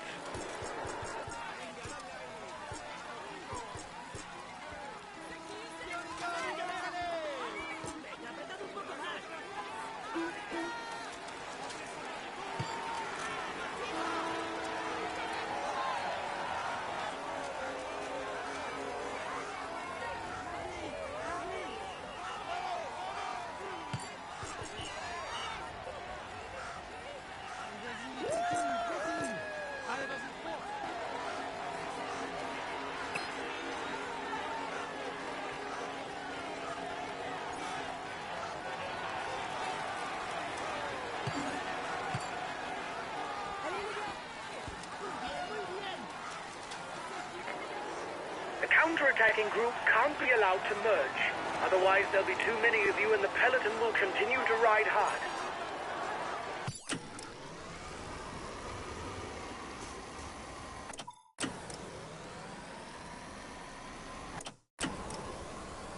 S2: The counter-attacking group can't be allowed to merge. Otherwise, there'll be too many of you and the peloton will continue to ride hard.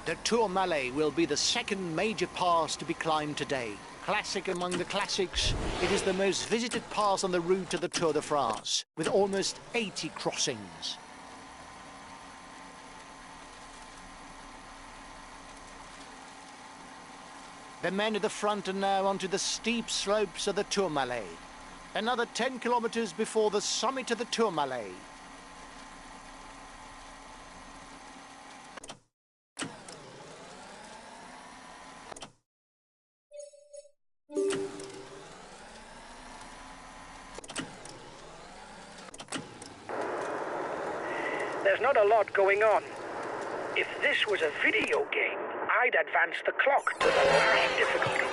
S1: The Tourmalet will be the second major pass to be climbed today. Classic among the classics, it is the most visited pass on the route to the Tour de France, with almost 80 crossings. The men at the front are now onto the steep slopes of the Tourmalet. Another 10 kilometers before the summit of the Tourmalet.
S2: There's not a lot going on. If this was a video game, I'd advance the clock to the last difficulty.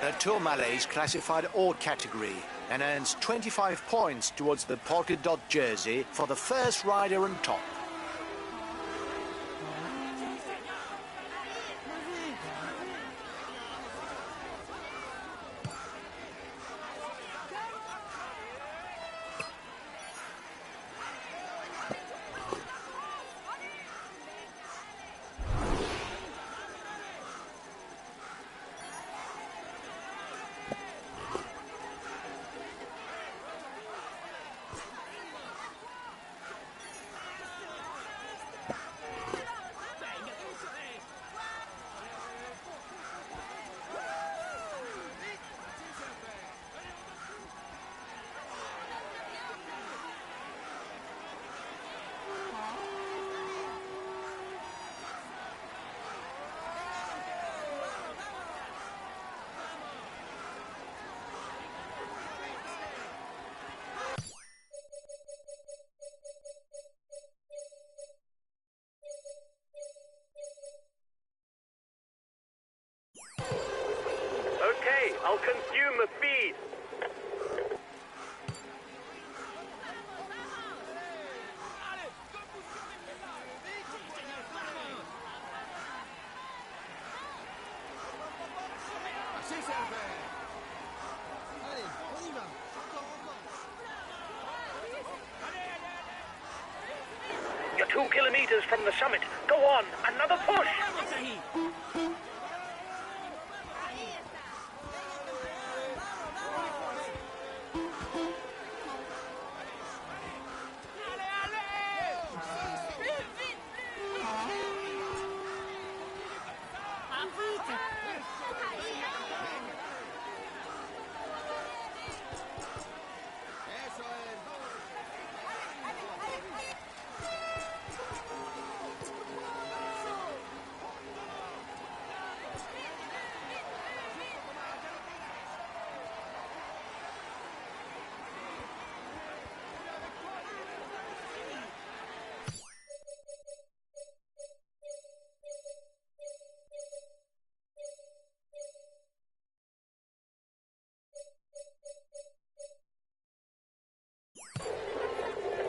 S1: The Tourmalet is classified all category and earns 25 points towards the polka dot jersey for the first rider on top.
S2: Okay, I'll consume a feed. You're 2 kilometers from the summit. Go on, another push.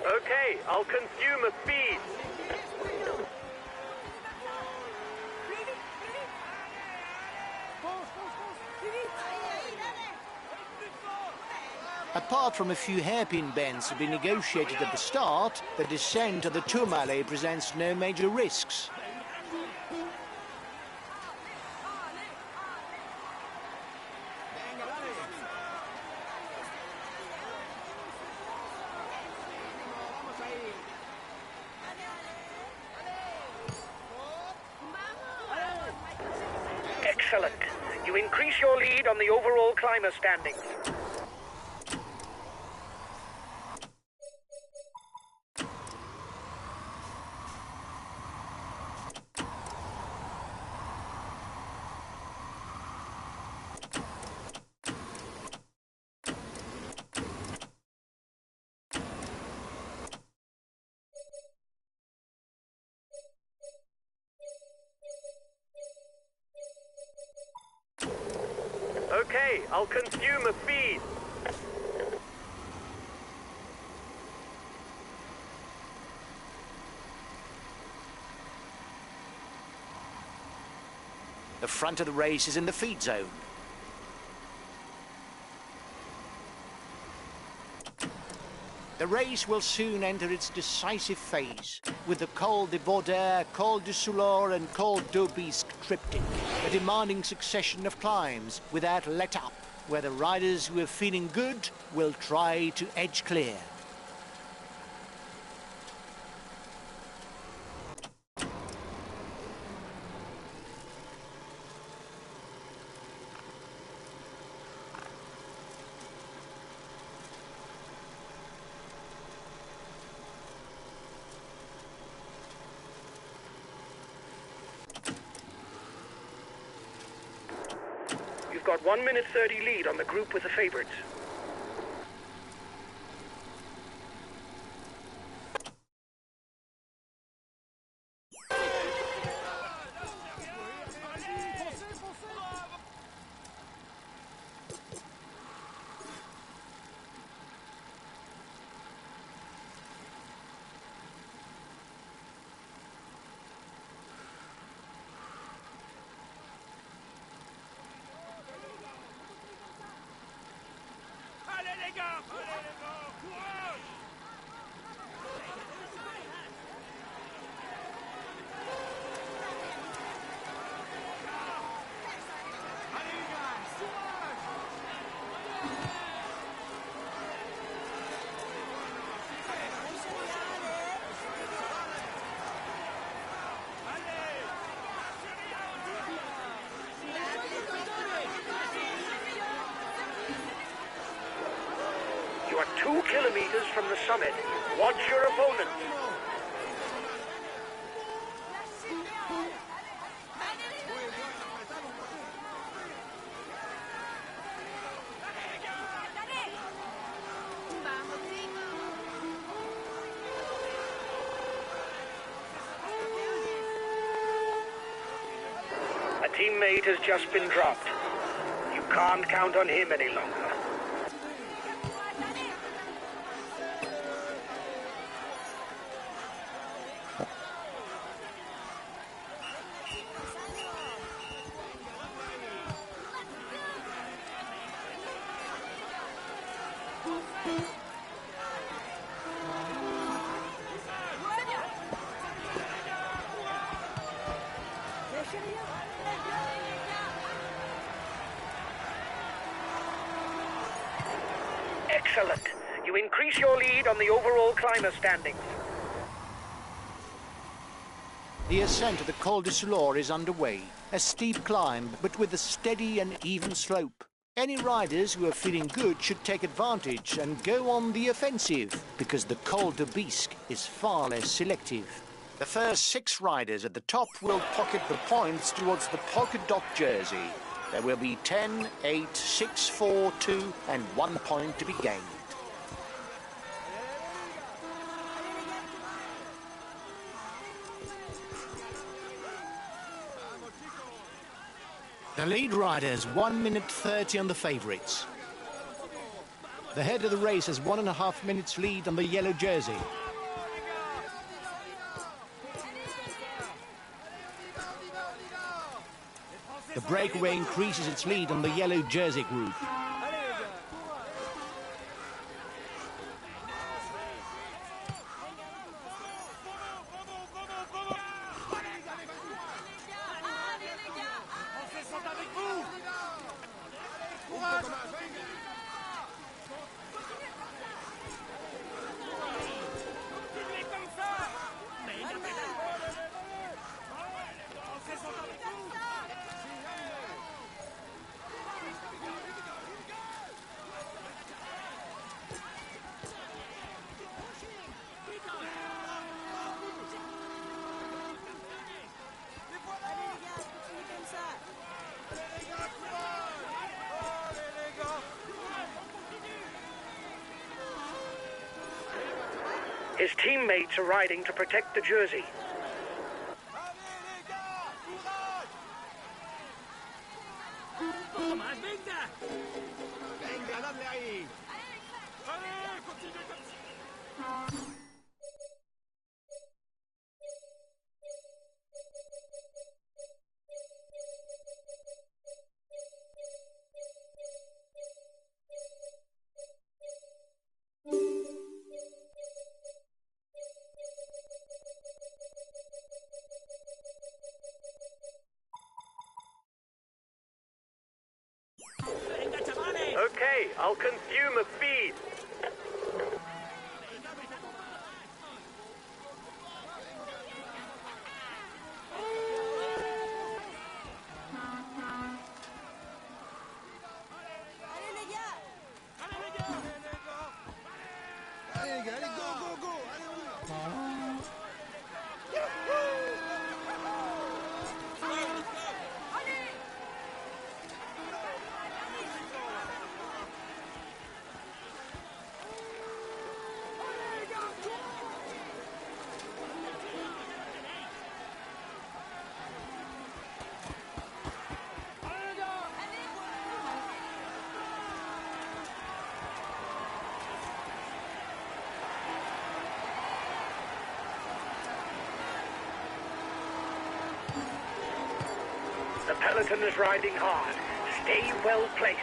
S2: Okay, I'll consume a feed.
S1: Apart from a few hairpin bends to be negotiated at the start, the descent of the Tourmalet presents no major risks.
S2: Excellent. You increase your lead on the overall climber standings.
S6: Okay, I'll consume a feed.
S1: The front of the race is in the feed zone. The race will soon enter its decisive phase, with the Col de Border, Col du Soulor and Col d'Aubisque triptych, a demanding succession of climbs without let-up, where the riders who are feeling good will try to edge clear.
S2: You've got 1 minute 30 lead on the group with the favorites. You are 2 kilometers from the summit. Watch your opponent. A teammate has just been dropped. You can't count on him any longer. Excellent. You increase your lead on the overall climber standings.
S1: The ascent of the Col du Soulor is underway, a steep climb, but with a steady and even slope. Any riders who are feeling good should take advantage and go on the offensive, because the Col d'Aubisque is far less selective. The first 6 riders at the top will pocket the points towards the polka dot jersey. There will be 10, 8, 6, 4, 2 and 1 point to be gained. The lead riders 1 minute 30 on the favourites. The head of the race has 1.5 minutes lead on the yellow jersey. The breakaway increases its lead on the yellow jersey group.
S2: His teammates are riding to protect the jersey.
S3: Venga, dale ahí.
S6: Okay, I'll consume a feed.
S3: Venga, allez, go, go, go.
S2: The peloton is riding hard. Stay well placed.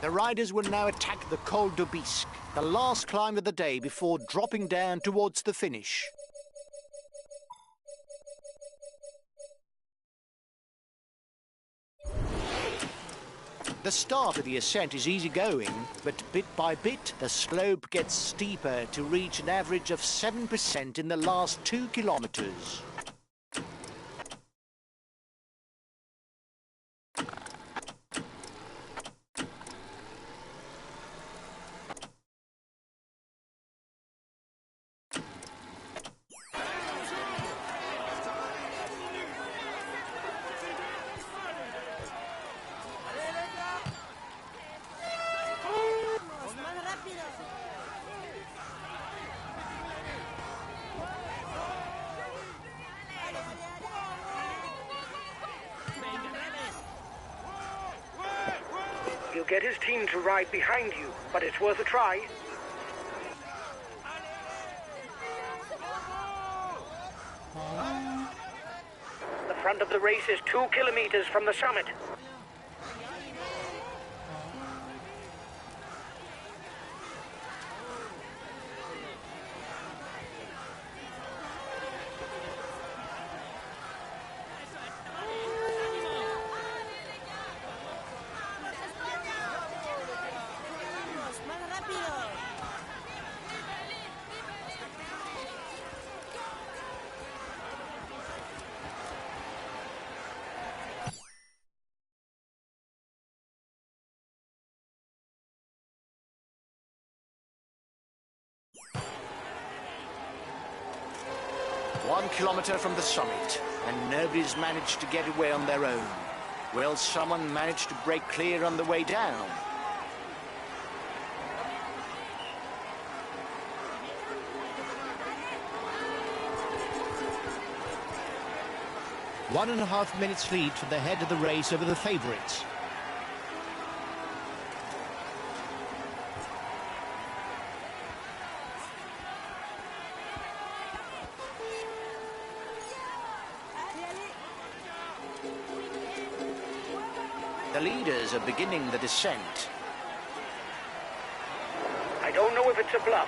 S1: The riders will now attack the Col du Bisque, the last climb of the day before dropping down towards the finish. The start of the ascent is easy going, but bit by bit the slope gets steeper to reach an average of 7% in the last 2 kilometers.
S2: He'll get his team to ride behind you, but it's worth a try. The front of the race is 2 kilometers from the summit.
S1: One kilometre from the summit, and nobody's managed to get away on their own. Will someone manage to break clear on the way down? One and a half minutes lead for the head of the race over the favourites. The leaders are beginning the descent.
S2: I don't know if it's a bluff,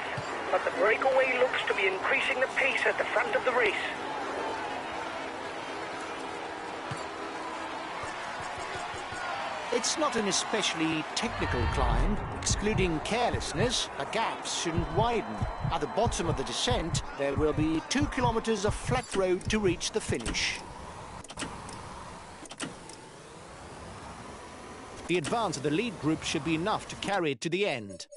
S2: but the breakaway looks to be increasing the pace at the front of the race.
S1: It's not an especially technical climb. Excluding carelessness, the gaps shouldn't widen. At the bottom of the descent, there will be 2 kilometers of flat road to reach the finish. The advance of the lead group should be enough to carry it to the end.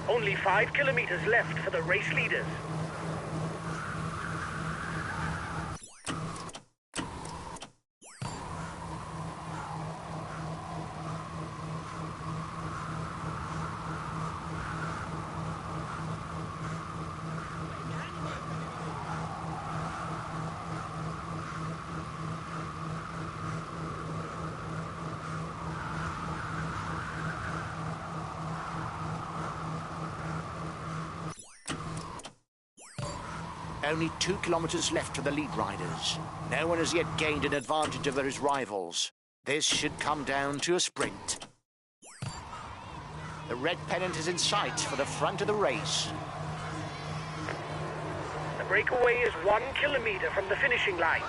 S2: Only 5 kilometers left for the race leaders.
S1: Only 2 kilometers left for the lead riders. No one has yet gained an advantage over his rivals. This should come down to a sprint. The red pennant is in sight for the front of the race.
S2: The breakaway is 1 kilometer from the finishing line.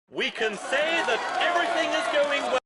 S4: We can say that everything is going well.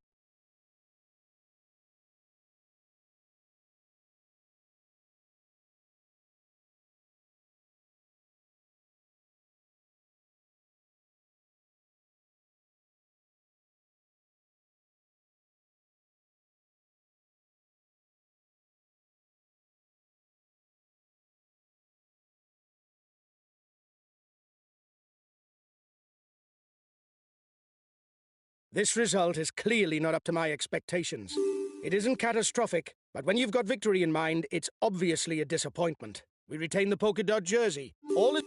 S5: This result is clearly not up to my expectations. It isn't catastrophic, but when you've got victory in mind, it's obviously a disappointment. We retain the polka dot jersey. All is...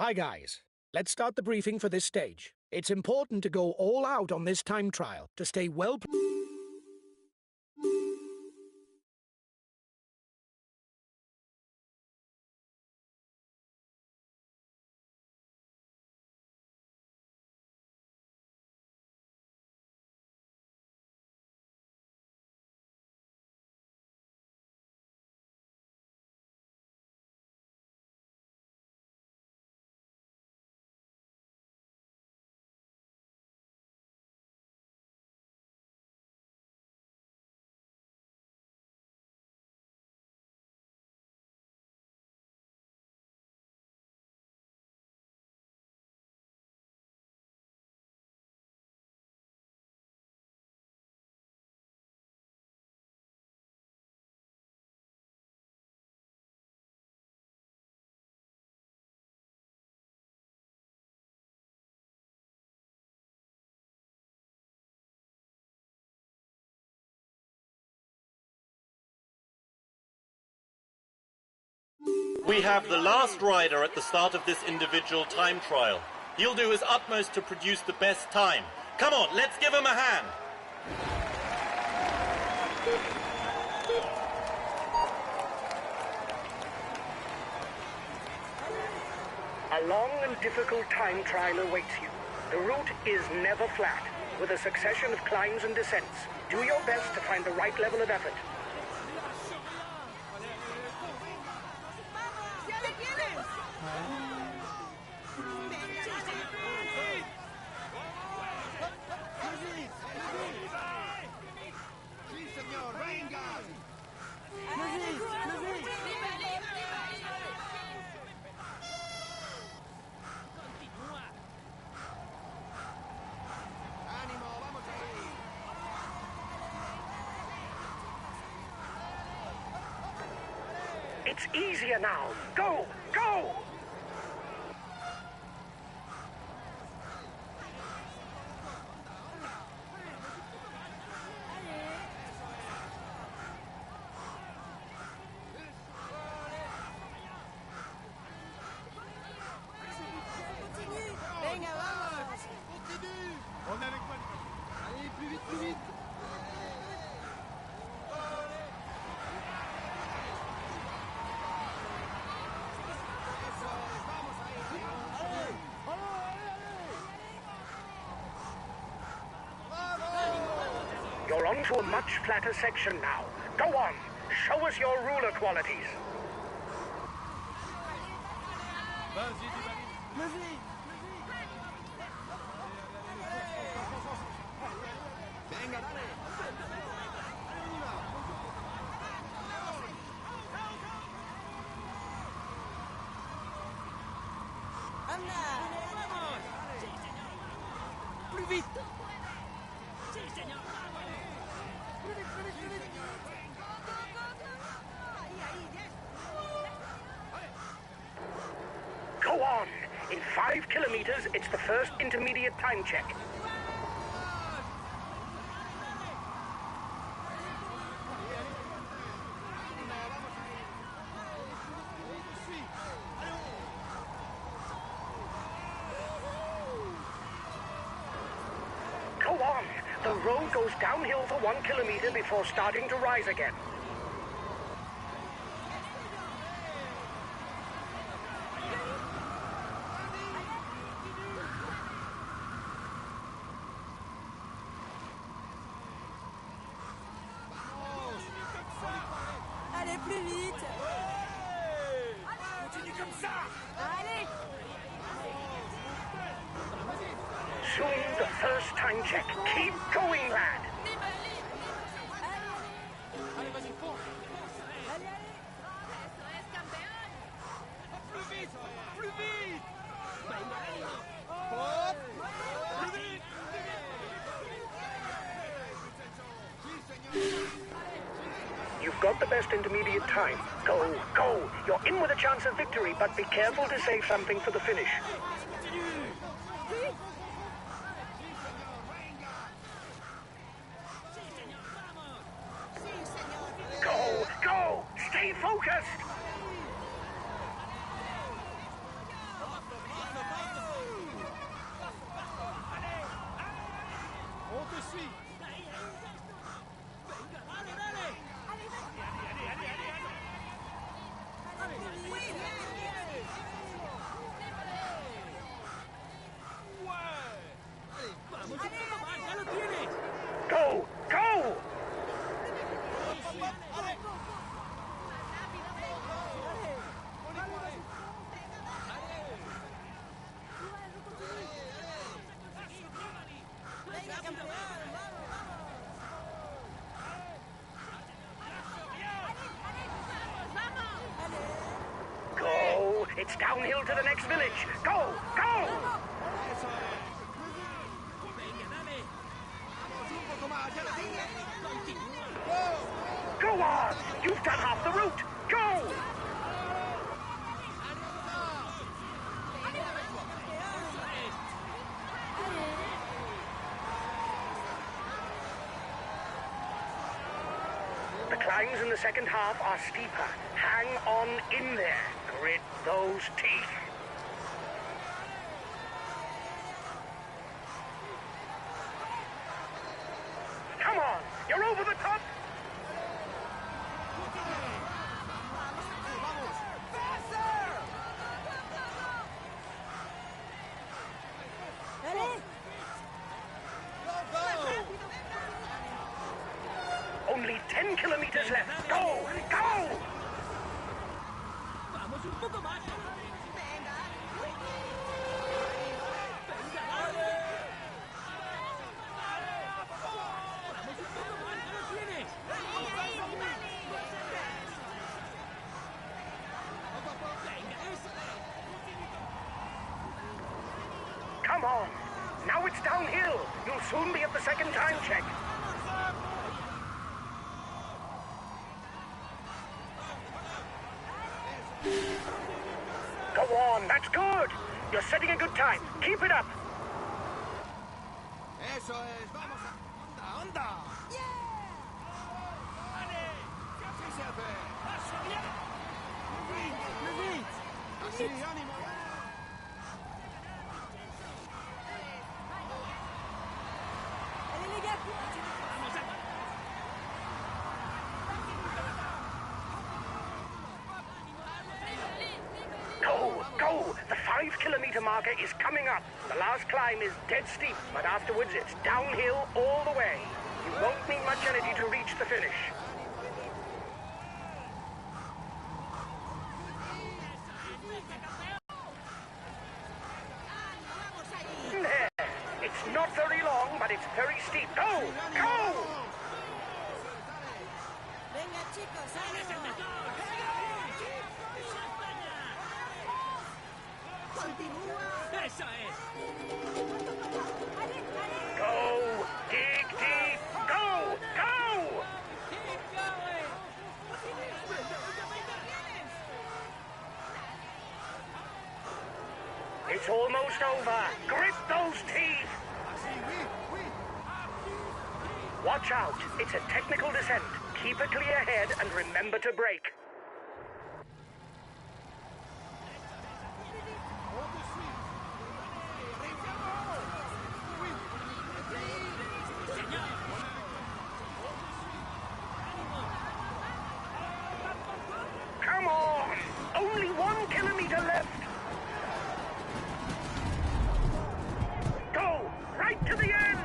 S5: Hi guys, let's start the briefing for this stage. It's important to go all out on this time trial to stay well...
S4: We have the last rider at the start of this individual time trial. He'll do his utmost to produce the best time. Come on, let's give him a hand.
S2: A long and difficult time trial awaits you. The route is never flat, with a succession of climbs and descents. Do your best to find the right level of effort. It's easier now. Go! Go!
S3: Venga, vamos. Continue. On est avec moi. Allez, plus vite, plus vite.
S2: You're onto a much flatter section now. Go on. Show us your ruler qualities.
S3: Vas-y, Nibali. Vas-y. Venga, dale. Anda. Vamos. Plus vite. Sí, señor.
S2: Go on. In 5 kilometers, it's the first intermediate time check. Go on. The road goes downhill for 1 kilometer before starting to rise again.
S7: Allez, plus vite.
S2: Continue comme ça.
S7: Allez.
S2: Soon the first time check. Keep going, lad.
S3: Allez, vas-y, fonce.
S7: Allez, allez.
S3: Plus vite. Plus vite. Hop. Plus vite.
S2: You've got the best intermediate time. Go, go. You're in with a chance of victory, but be careful to save something for the finish. Go, go. Stay focused.
S3: On te suit.
S2: Go, go. Go. It's downhill to the next village. Go, go. Go on! You've done half the route! Go! The climbs in the second half are steeper. Hang on in there. Grit those teeth. Come on! You're over the top! 10 kilometers left. Go! Go!
S3: Vamos un poco más.
S2: Come on. Now it's downhill. You'll soon be at the second time check. Go on, that's good. You're setting a good time. Keep it up.
S3: Eso es, vamos a... ¡Onda, onda! ¡Así se hace! ¡Así, ánimo!
S7: Allez les gars,
S2: Go, go. The 5-kilometer marker is coming up. The last climb is dead steep, but afterwards it's downhill all the way. You won't need much energy to reach the finish. There. It's not very long, but it's very steep. Go, go!
S7: venga chicos, ánimo.
S3: ¡Eso es!
S2: Go, dig deep. Go, go! It's almost over. Grip those teeth. Watch out. It's a technical descent. Keep a clear head and remember to brake. Come on! Only 1 kilometer left. Go! Right to the end!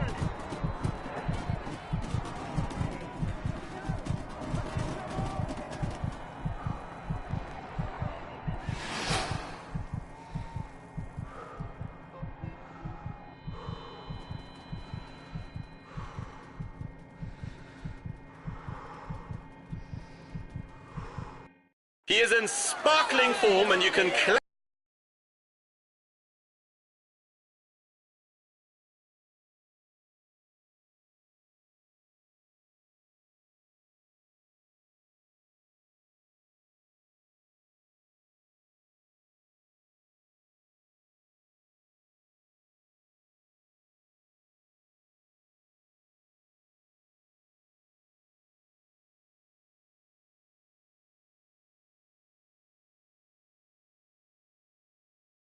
S4: He is in sparkling form, and you can clap.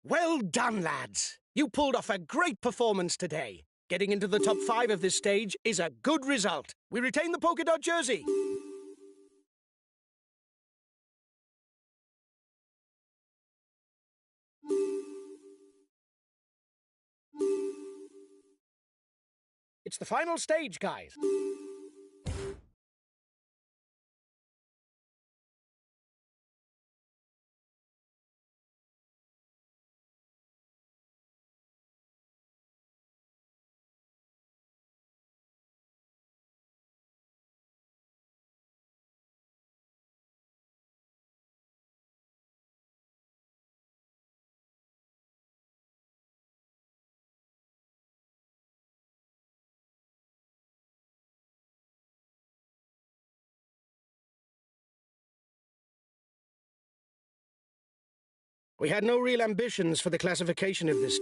S5: Well done, lads. You pulled off a great performance today. Getting into the top 5 of this stage is a good result. We retain the polka dot jersey. It's the final stage, guys. We had no real ambitions for the classification of this.